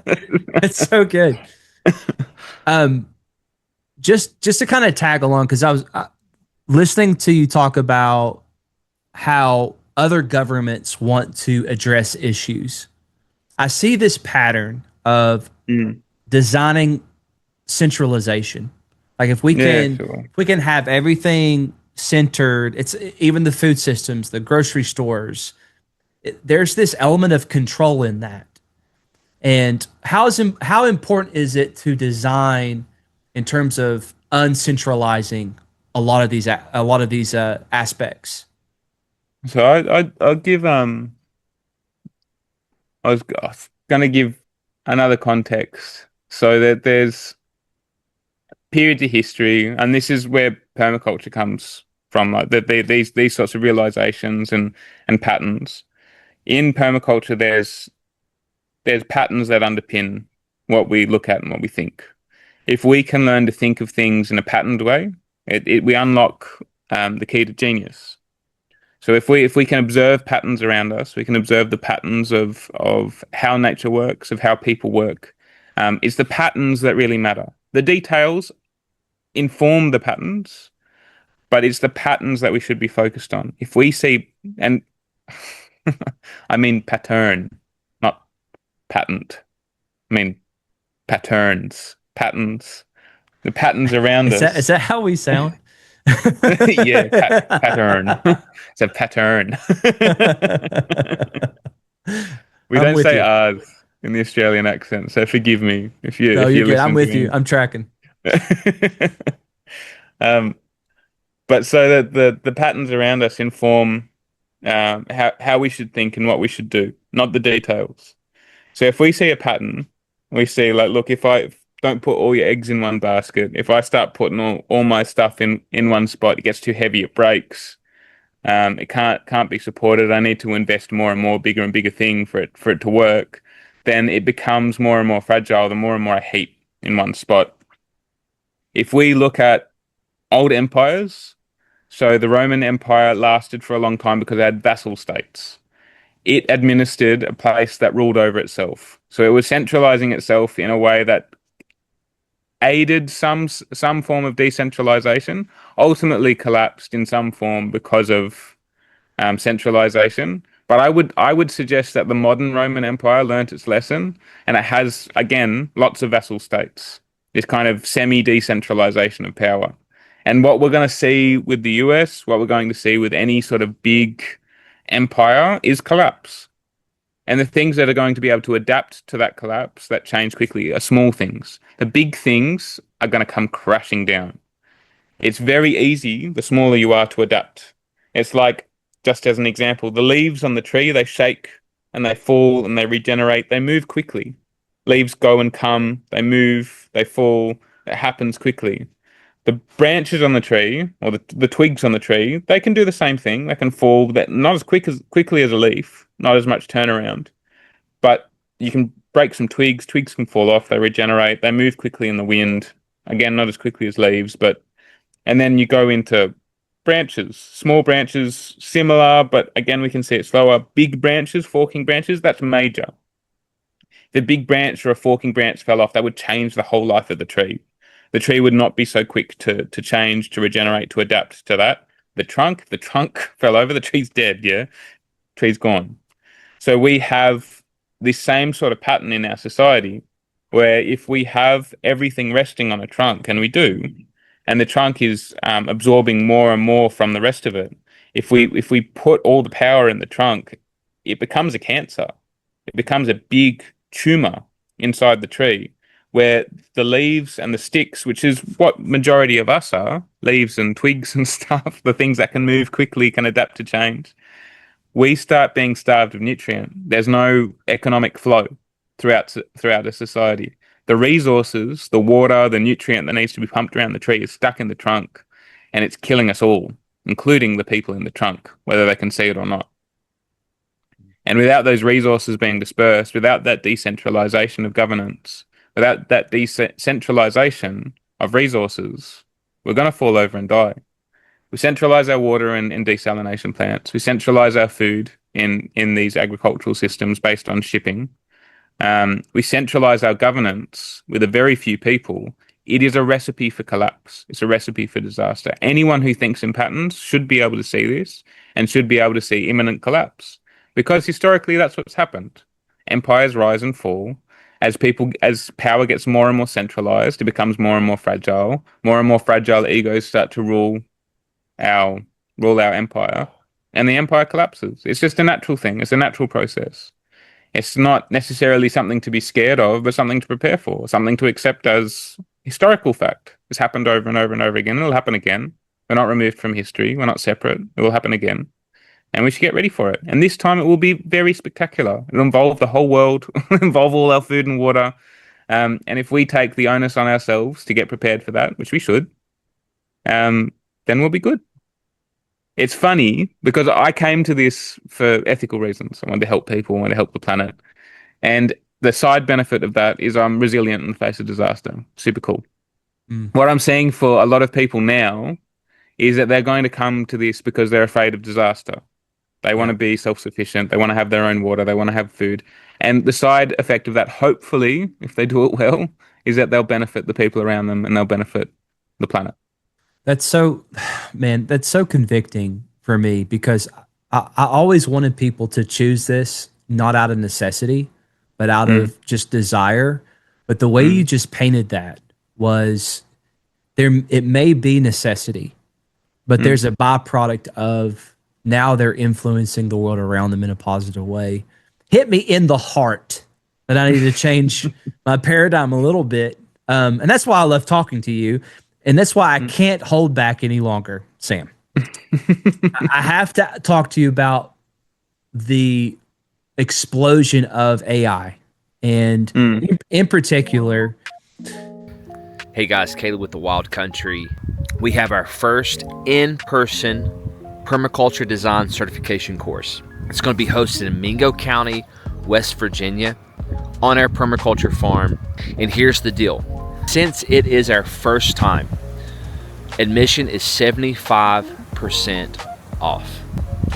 it's so good. Um, just to kind of tag along, because I was listening to you talk about how other governments want to address issues. I see this pattern of Mm. designing centralization. Like Yeah, sure. if we can have everything centered, it's even the food systems, the grocery stores. There's this element of control in that. And how important is it to design in terms of uncentralizing a lot of these aspects? So I'll give I was gonna give another context so that there's periods of history, and this is where permaculture comes from, like these sorts of realizations and patterns. In permaculture, there's patterns that underpin what we look at and what we think. If we can learn to think of things in a patterned way, we unlock the key to genius. So if we can observe patterns around us, we can observe the patterns of how nature works, of how people work. It's the patterns that really matter. The details inform the patterns, but it's the patterns that we should be focused on. If we see, and I mean pattern, not patent. I mean patterns, the patterns around Is us. that how we sound? Yeah, pattern. It's a pattern. We I'm don't with say you. R's in the Australian accent, so forgive me if you No, if you're you good. I'm listen to with you. me. I'm tracking. um, but so that the patterns around us inform how we should think and what we should do, not the details. So if we see a pattern, we see like, look, if I don't put all your eggs in one basket, if I start putting all my stuff in one spot, it gets too heavy, it breaks. It can't be supported. I need to invest more and more, bigger and bigger thing for it to work. Then it becomes more and more fragile. The more and more I heat in one spot. If we look at old empires, so the Roman Empire lasted for a long time because it had vassal states. It administered a place that ruled over itself. So it was centralizing itself in a way that aided some form of decentralization, ultimately collapsed in some form because of centralization. But I would suggest that the modern Roman Empire learnt its lesson, and it has again lots of vassal states. This kind of semi-decentralization of power. And what we're going to see with the US, what we're going to see with any sort of big empire, is collapse. And the things that are going to be able to adapt to that collapse, that change quickly, are small things. The big things are going to come crashing down. It's very easy, the smaller you are, to adapt. It's like, just as an example, the leaves on the tree, they shake and they fall and they regenerate. They move quickly. Leaves go and come. They move. They fall. It happens quickly. The branches on the tree, or the twigs on the tree, they can do the same thing. They can fall, that not as quickly as a leaf, not as much turnaround, but you can break some twigs. Twigs can fall off. They regenerate. They move quickly in the wind. Again, not as quickly as leaves, but and then you go into branches, small branches, similar, but again we can see it slower. Big branches, forking branches, that's major. If a big branch or a forking branch fell off, that would change the whole life of the tree. The tree would not be so quick to change, to regenerate, to adapt to that. The trunk fell over, the tree's dead, yeah? Tree's gone. So we have this same sort of pattern in our society where if we have everything resting on a trunk, and we do, and the trunk is absorbing more and more from the rest of it, if we put all the power in the trunk, it becomes a cancer. It becomes a big tumor inside the tree where the leaves and the sticks, which is what majority of us are, leaves and twigs and stuff, the things that can move quickly, can adapt to change, we start being starved of nutrient. There's no economic flow throughout a society. The resources, the water, the nutrient that needs to be pumped around the tree is stuck in the trunk, and it's killing us all, including the people in the trunk, whether they can see it or not. And without those resources being dispersed, without that decentralization of governance, without that decentralization of resources, we're going to fall over and die. We centralize our water in desalination plants. We centralize our food in these agricultural systems based on shipping. We centralize our governance with a very few people. It is a recipe for collapse. It's a recipe for disaster. Anyone who thinks in patterns should be able to see this and should be able to see imminent collapse, because historically that's what's happened. Empires rise and fall. As power gets more and more centralized, it becomes more and more fragile. More and more fragile egos start to rule our empire, and the empire collapses. It's just a natural thing. It's a natural process. It's not necessarily something to be scared of, but something to prepare for, something to accept as historical fact. It's happened over and over and over again. It'll happen again. We're not removed from history. We're not separate. It will happen again. And we should get ready for it. And this time it will be very spectacular. It'll involve the whole world, involve all our food and water. And if we take the onus on ourselves to get prepared for that, which we should, then we'll be good. It's funny because I came to this for ethical reasons. I wanted to help people, I wanted to help the planet. And the side benefit of that is I'm resilient in the face of disaster. Super cool. What I'm seeing for a lot of people now is that they're going to come to this because they're afraid of disaster. They want to be self-sufficient. They want to have their own water. They want to have food. And the side effect of that, hopefully, if they do it well, is that they'll benefit the people around them and they'll benefit the planet. That's so convicting for me, because I always wanted people to choose this not out of necessity, but out of just desire. But the way you just painted that was it may be necessity, but there's a byproduct of now they're influencing the world around them in a positive way. Hit me in the heart that I need to change my paradigm a little bit. And that's why I love talking to you. And that's why I can't hold back any longer, Sam. I have to talk to you about the explosion of AI. And in particular... Hey guys, Caleb with The Wild Country. We have our first in-person permaculture design certification course. It's going to be hosted in Mingo County, West Virginia, on our permaculture farm. And here's the deal. Since it is our first time, admission is 75% off.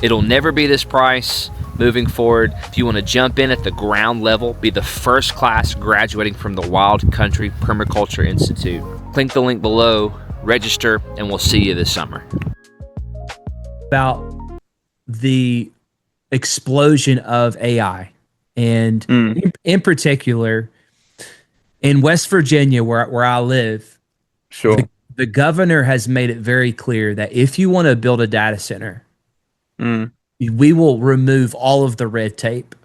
It'll never be this price moving forward. If you want to jump in at the ground level, be the first class graduating from the Wild Country Permaculture Institute, click the link below, register, and we'll see you this summer. About the explosion of AI, and in particular in West Virginia, where I live, sure, the governor has made it very clear that if you want to build a data center, we will remove all of the red tape.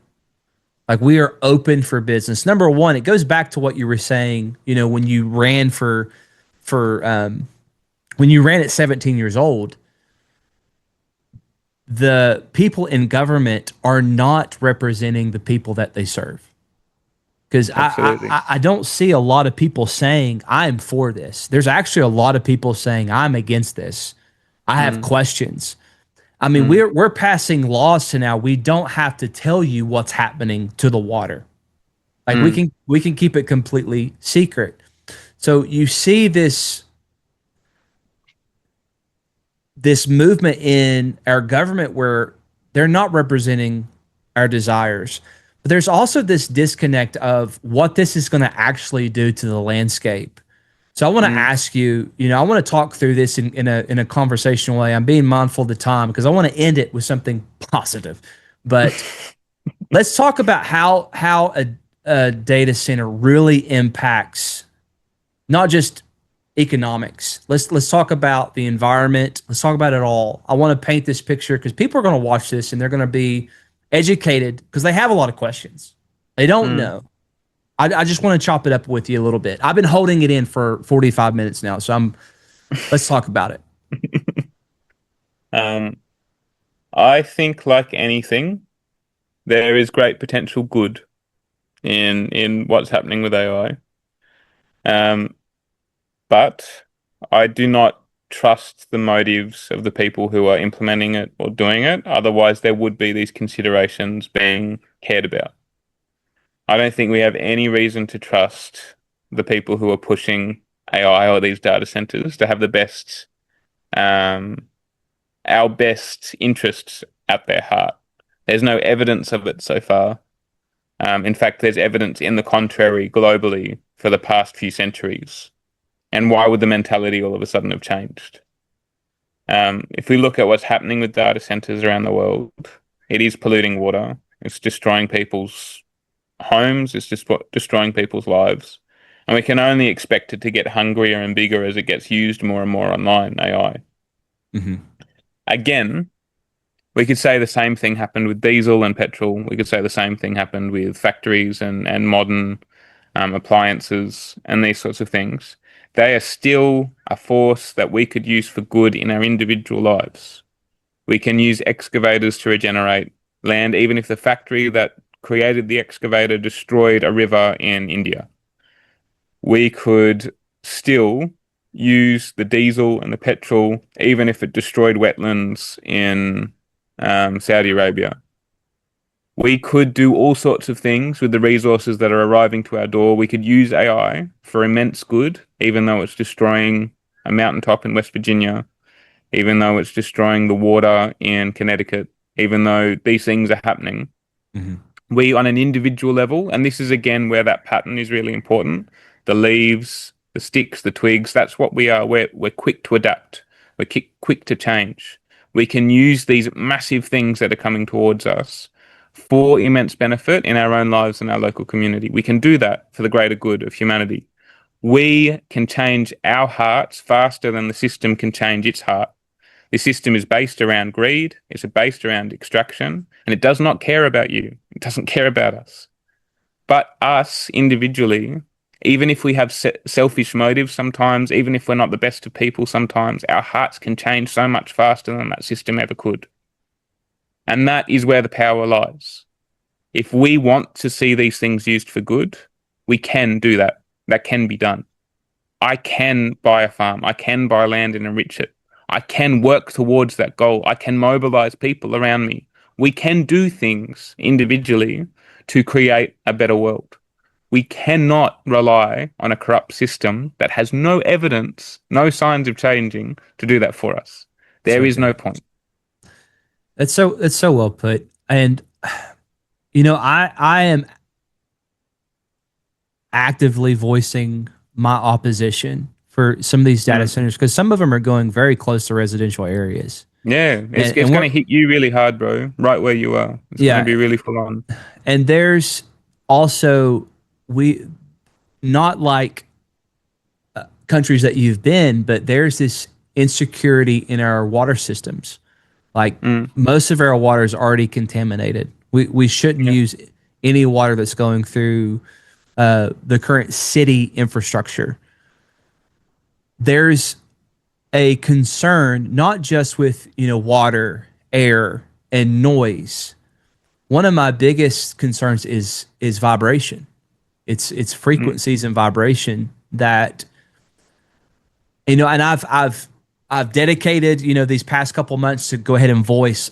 Like, we are open for business. Number one, it goes back to what you were saying. You know, when you ran when you ran at 17 years old, the people in government are not representing the people that they serve. Because Absolutely. I don't see a lot of people saying I'm for this. There's actually a lot of people saying I'm against this. I have Mm, questions. I mean, mm, we're passing laws to now. We don't have to tell you what's happening to the water. Like mm, we can keep it completely secret. So you see this movement in our government where they're not representing our desires. But there's also this disconnect of what this is going to actually do to the landscape. So I want to mm. ask you, I want to talk through this in a conversational way. I'm being mindful of the time because I want to end it with something positive. But let's talk about how a data center really impacts not just economics. Let's talk about the environment. Let's talk about it all. I want to paint this picture because people are going to watch this and they're going to be educated because they have a lot of questions. They don't Mm. know. I just want to chop it up with you a little bit. I've been holding it in for 45 minutes now, so let's talk about it. Um, I think, like anything, there is great potential good in what's happening with AI. Um, but I do not trust the motives of the people who are implementing it or doing it. Otherwise, there would be these considerations being cared about. I don't think we have any reason to trust the people who are pushing AI or these data centers to have um, our best interests at their heart. There's no evidence of it so far. In fact, there's evidence in the contrary globally for the past few centuries. And why would the mentality all of a sudden have changed? If we look at what's happening with data centers around the world, it is polluting water. It's destroying people's homes. It's just destroying people's lives. And we can only expect it to get hungrier and bigger as it gets used more and more online, AI. Mm-hmm. Again, we could say the same thing happened with diesel and petrol. We could say the same thing happened with factories and modern appliances and these sorts of things. They are still a force that we could use for good in our individual lives. We can use excavators to regenerate land, even if the factory that created the excavator destroyed a river in India. We could still use the diesel and the petrol, even if it destroyed wetlands in Saudi Arabia. We could do all sorts of things with the resources that are arriving to our door. We could use AI for immense good, even though it's destroying a mountaintop in West Virginia, even though it's destroying the water in Connecticut, even though these things are happening. Mm-hmm. We, on an individual level, and this is again where that pattern is really important, the leaves, the sticks, the twigs, that's what we are. We're quick to adapt. We're quick to change. We can use these massive things that are coming towards us for immense benefit in our own lives and our local community. We can do that for the greater good of humanity. We can change our hearts faster than the system can change its heart. The system is based around greed, it's based around extraction, and it does not care about you. It doesn't care about us. But us individually, even if we have selfish motives sometimes, even if we're not the best of people sometimes, our hearts can change so much faster than that system ever could. And that is where the power lies. If we want to see these things used for good, we can do that. That can be done. I can buy a farm. I can buy land and enrich it. I can work towards that goal. I can mobilize people around me. We can do things individually to create a better world. We cannot rely on a corrupt system that has no evidence, no signs of changing to do that for us. There So is no good. point. It's so well put. And I am actively voicing my opposition for some of these data Mm. centers because some of them are going very close to residential areas. Yeah, it's And going we're to hit you really hard, bro, right where you are. It's going to yeah, be really full on. and there's also we not like countries that you've been, but there's this insecurity in our water systems. Like Mm. most of our water is already contaminated. We shouldn't Yeah. use any water that's going through the current city infrastructure. There's a concern not just with water, air, and noise, one of my biggest concerns is vibration. It's Mm, frequencies and vibration that, and I've dedicated, these past couple months to go ahead and voice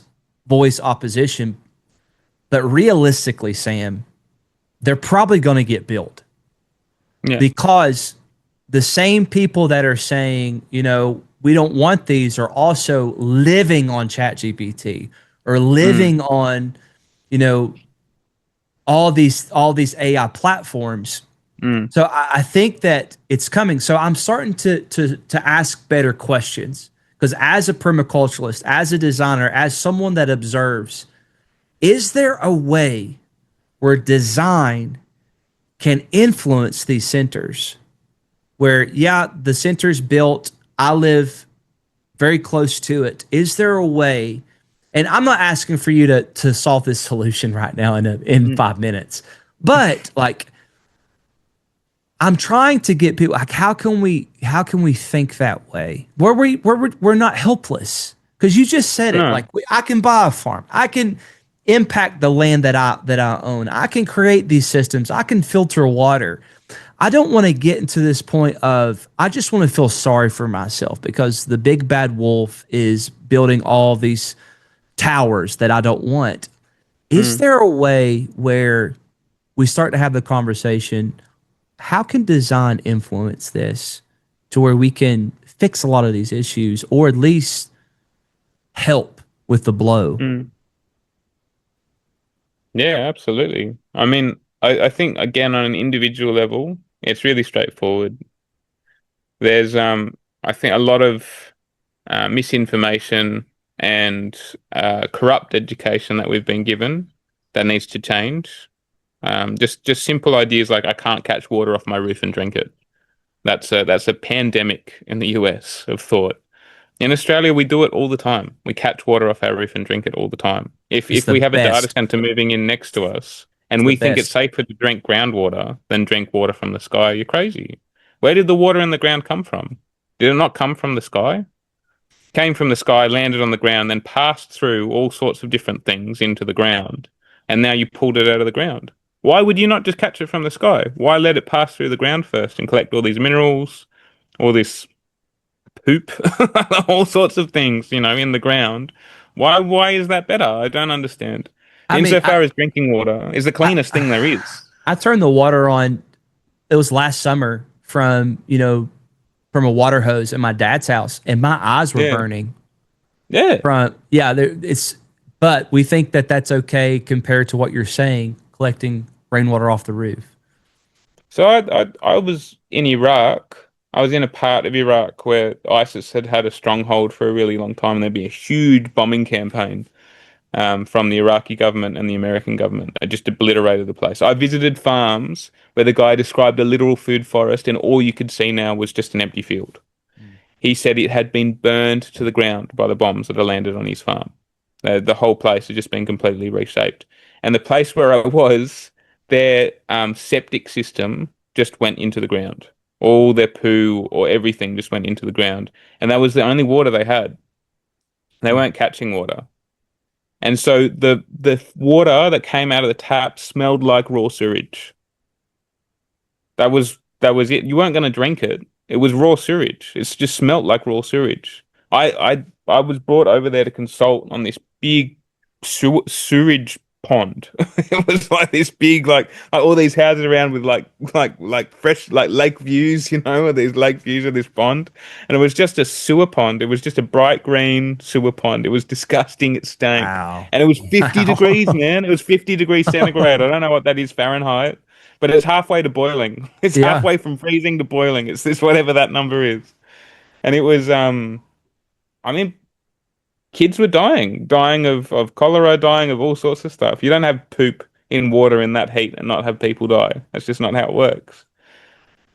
opposition, but realistically, Sam, they're probably going to get built yeah. because the same people that are saying, we don't want these are also living on ChatGPT or Mm, living on, you know, all these AI platforms. mm, So I think that it's coming. So I'm starting to ask better questions because as a permaculturalist, as a designer, as someone that observes, is there a way where design can influence these centers? Where yeah, the center's built, I live very close to it. Is there a way? And I'm not asking for you to solve this solution right now in mm, 5 minutes, but like I'm trying to get people like how can we think that way where we're not helpless because you just said it no. like I can buy a farm, I can impact the land that I own, I can create these systems, I can filter water. I don't want to get into this point of I just want to feel sorry for myself because the big bad wolf is building all these towers that I don't want. Is Mm. there a way where we start to have the conversation? How can design influence this to where we can fix a lot of these issues or at least help with the blow? Mm. Yeah, absolutely. I mean, I think again on an individual level, it's really straightforward. There's I think a lot of misinformation and corrupt education that we've been given that needs to change. Just simple ideas like I can't catch water off my roof and drink it. That's a pandemic in the US of thought. In Australia, we do it all the time. We catch water off our roof and drink it all the time. If It's if the we have a data best. center moving in next to us It's and the we think it's best. safer to drink groundwater than drink water from the sky, you're crazy. Where did the water in the ground come from? Did it not come from the sky? Came from the sky, landed on the ground, then passed through all sorts of different things into the ground, and now you pulled it out of the ground. Why would you not just catch it from the sky? Why let it pass through the ground first and collect all these minerals, all this poop, all sorts of things, in the ground? Why is that better? I don't understand. I mean, I, Insofar as drinking water is the cleanest thing there is. I turned the water on. It was last summer from a water hose at my dad's house, and my eyes were Yeah. burning Yeah. from yeah. It's but we think that that's okay compared to what you're saying, collecting rainwater off the roof. So I was in Iraq. I was in a part of Iraq where ISIS had had a stronghold for a really long time, and there'd be a huge bombing campaign from the Iraqi government and the American government. They just obliterated the place. I visited farms where the guy described a literal food forest, and all you could see now was just an empty field. He said it had been burned to the ground by the bombs that had landed on his farm. The whole place had just been completely reshaped. And the place where I was, their septic system just went into the ground. All their poo or everything just went into the ground. And that was the only water they had. They weren't catching water. And so the water that came out of the tap smelled like raw sewage. That was it. You weren't going to drink it. It was raw sewage. It's just smelt like raw sewage. I was brought over there to consult on this big sewage pond. It was like this big, like all these houses around with like fresh like lake views, these lake views of this pond, and it was just a sewer pond. It was just a bright green sewer pond. It was disgusting. It stank, Wow. and it was 50 degrees, Wow. man. It was 50 degrees centigrade. I don't know what that is Fahrenheit, but it's halfway to boiling. It's Yeah. halfway from freezing to boiling. It's this whatever that number is, and it was I mean, kids were dying of cholera, dying of all sorts of stuff. You don't have poop in water in that heat and not have people die. That's just not how it works.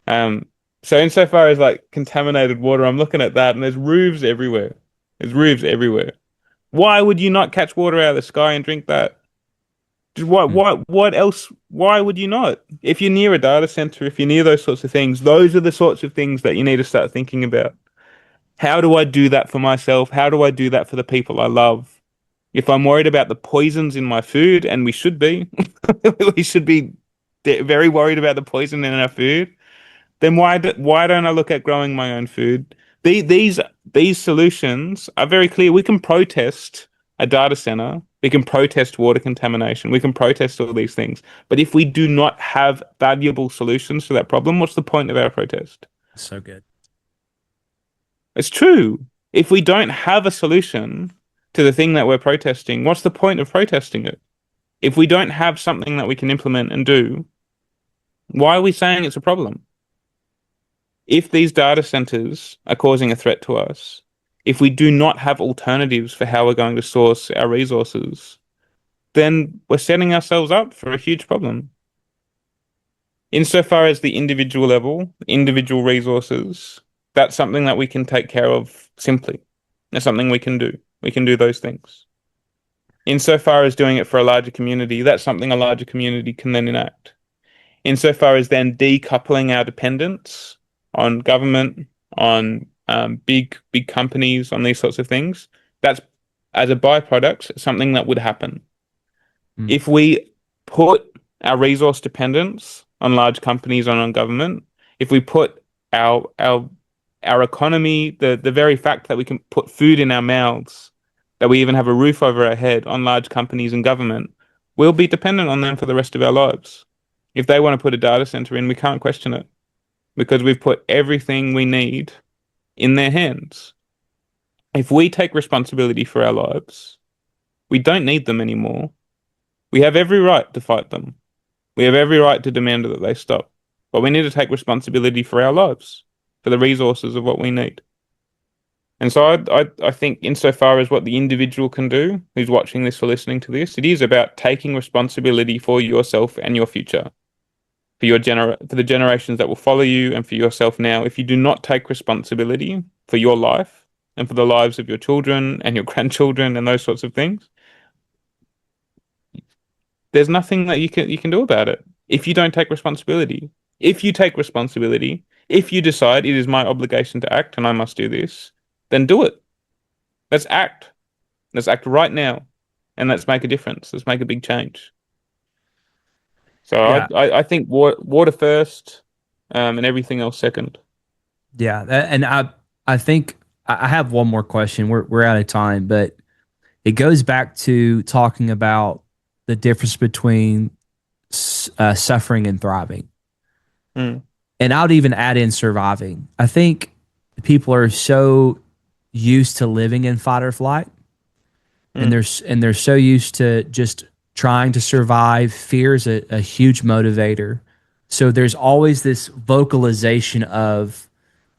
Um, so insofar as like contaminated water, I'm looking at that and there's roofs everywhere. There's roofs everywhere. Why would you not catch water out of the sky and drink that? Just what else? Why would you not? If you're near a data center, if you're near those sorts of things, those are the sorts of things that you need to start thinking about. How do I do that for myself? How do I do that for the people I love? if I'm worried about the poisons in my food, and we should be, we should be very worried about the poison in our food, then why don't I look at growing my own food? These solutions are very clear. We can protest a data center. We can protest water contamination. We can protest all these things. But if we do not have valuable solutions to that problem, what's the point of our protest? So good. It's true. If we don't have a solution to the thing that we're protesting, what's the point of protesting it? If we don't have something that we can implement and do, why are we saying it's a problem? If these data centers are causing a threat to us, if we do not have alternatives for how we're going to source our resources, then we're setting ourselves up for a huge problem. Insofar as the individual level, individual resources, that's something that we can take care of simply. That's something we can do. We can do those things. Insofar as doing it for a larger community, that's something a larger community can then enact. Insofar as then decoupling our dependence on government, on big companies, on these sorts of things, that's, as a byproduct, something that would happen. Mm. If we put our resource dependence on large companies and on government, if we put our economy, the very fact that we can put food in our mouths, that we even have a roof over our head, on large companies and government, we'll be dependent on them for the rest of our lives. If they want to put a data center in, we can't question it, because we've put everything we need in their hands. If we take responsibility for our lives, we don't need them anymore. We have every right to fight them. We have every right to demand that they stop. But we need to take responsibility for our lives, for the resources of what we need. And so I think, insofar as what the individual can do, who's watching this or listening to this, it is about taking responsibility for yourself and your future, for for the generations that will follow you, and for yourself now. If you do not take responsibility for your life and for the lives of your children and your grandchildren and those sorts of things, there's nothing that you can do about it. If you don't take responsibility, if you take responsibility, if you decide it is my obligation to act and I must do this, then do it. Let's act. Let's act right now, and let's make a difference. Let's make a big change. So Yeah. I think water first, and everything else second. Yeah. And I think I have one more question. We're out of time, but it goes back to talking about the difference between suffering and thriving. Mm. And I would even add in surviving. I think people are so used to living in fight or flight, and they're so used to just trying to survive. Fear is a huge motivator. So there's always this vocalization of,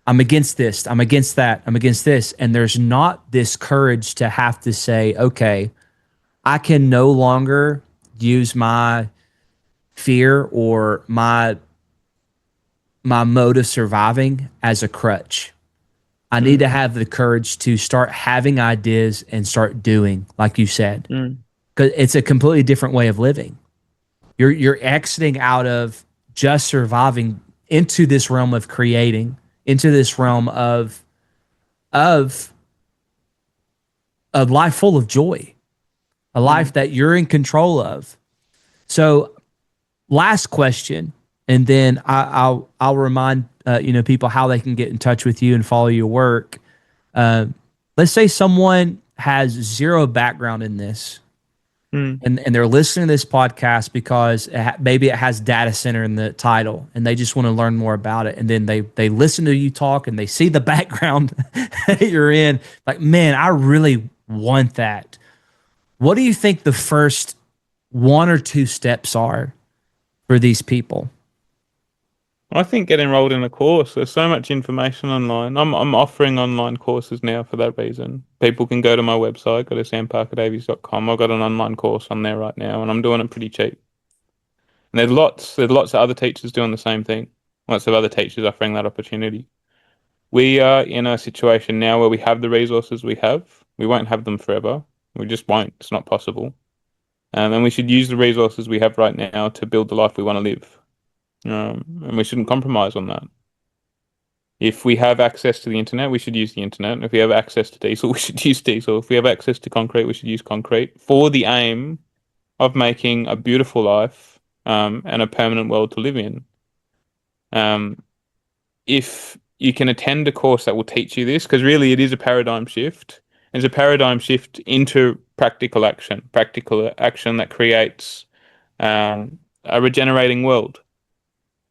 I'm against this, I'm against that, I'm against this. And there's not this courage to have to say, okay, I can no longer use my fear or my mode of surviving as a crutch. I need to have the courage to start having ideas and start doing, like you said, because it's a completely different way of living. You're exiting out of just surviving into this realm of creating, into this realm of a life full of joy, a life that you're in control of. So, last question, and then I'll remind people how they can get in touch with you and follow your work. Let's say someone has zero background in this, and they're listening to this podcast because maybe it has data center in the title, and they just want to learn more about it. And then they listen to you talk, and they see the background that you're in. Like, man, I really want that. What do you think the first one or two steps are for these people? I think get enrolled in a course. There's so much information online. I'm offering online courses now for that reason. People can go to my website, go to samparkerdavies.com. I've got an online course on there right now, and I'm doing it pretty cheap. And there's lots of other teachers doing the same thing. Lots of other teachers offering that opportunity. We are in a situation now where we have the resources we have. We won't have them forever. We just won't. It's not possible. And we should use the resources we have right now to build the life we want to live. And we shouldn't compromise on that. If we have access to the internet, we should use the internet. If we have access to diesel, we should use diesel. If we have access to concrete, we should use concrete for the aim of making a beautiful life, and a permanent world to live in. If you can attend a course that will teach you this, because really it is a paradigm shift. It's a paradigm shift into practical action that creates a regenerating world.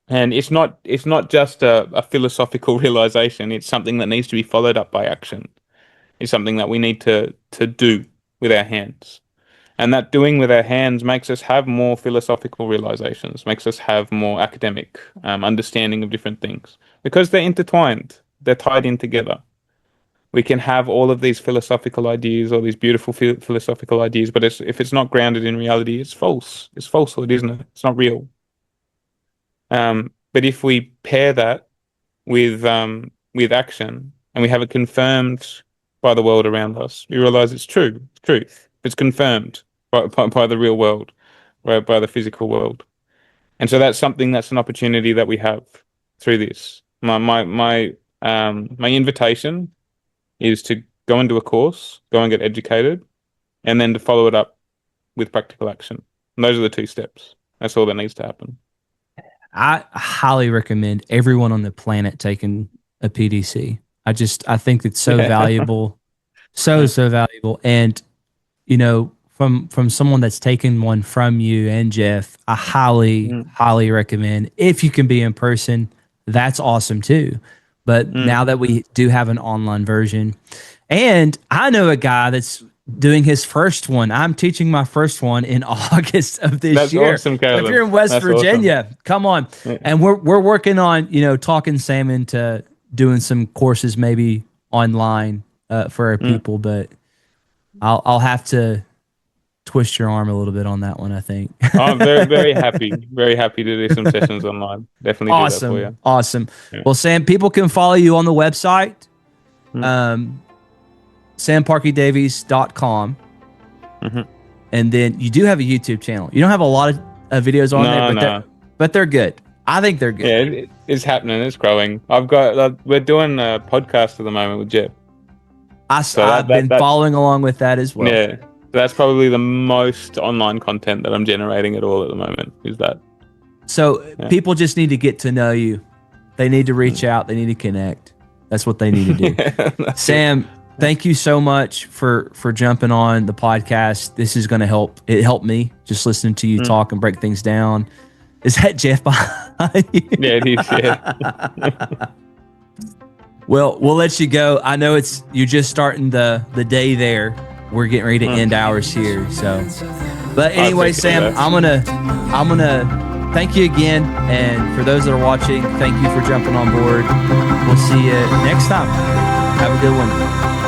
And it's not just a philosophical realization. It's something that needs to be followed up by action. It's something that we need to do with our hands. And that doing with our hands makes us have more philosophical realizations, makes us have more academic understanding of different things, because they're intertwined, they're tied in together. We can have all of these philosophical ideas, all these beautiful philosophical ideas, but if it's not grounded in reality, it's false. It's falsehood, isn't it? It's not real. But if we pair that with action, and we have it confirmed by the world around us, we realize it's true. It's truth. It's confirmed by the real world, by the physical world. And so that's an opportunity that we have through this. My invitation is to go and do a course, go and get educated, and then to follow it up with practical action. And those are the 2 steps. That's all that needs to happen. I highly recommend everyone on the planet taking a PDC. I think it's so valuable, so valuable. And, from someone that's taken one from you and Jeff, I highly recommend. If you can be in person, that's awesome too. But now that we do have an online version, and I know a guy that's doing his first one. I'm teaching my first one in August of this year. That's awesome, Caleb. If you're in West Virginia, come on. Yeah. And we're working on, talking Sam into doing some courses maybe online for our people, but I'll have to twist your arm a little bit on that one, I think. I'm very happy to do some sessions online. Definitely do that for you. Awesome. Yeah. Well, Sam, people can follow you on the website, samparker-davies.com. And then you do have a YouTube channel. You don't have a lot of videos on there, but they're good. I think they're good. Yeah, it's happening. It's growing. We're doing a podcast at the moment with Jeff. I've been following along with that as well. Yeah. That's probably the most online content that I'm generating at all at the moment, is that. So people just need to get to know you. They need to reach out. They need to connect. That's what they need to do. Sam, thank you so much for jumping on the podcast. This is going to help. It helped me just listening to you talk and break things down. Is that Jeff behind you? Yeah, it is. Yeah. Well, we'll let you go. I know you're just starting the day there. We're getting ready to end ours here. So, but anyway, Sam, I'm gonna thank you again, and for those that are watching, thank you for jumping on board. We'll see you next time. Have a good one.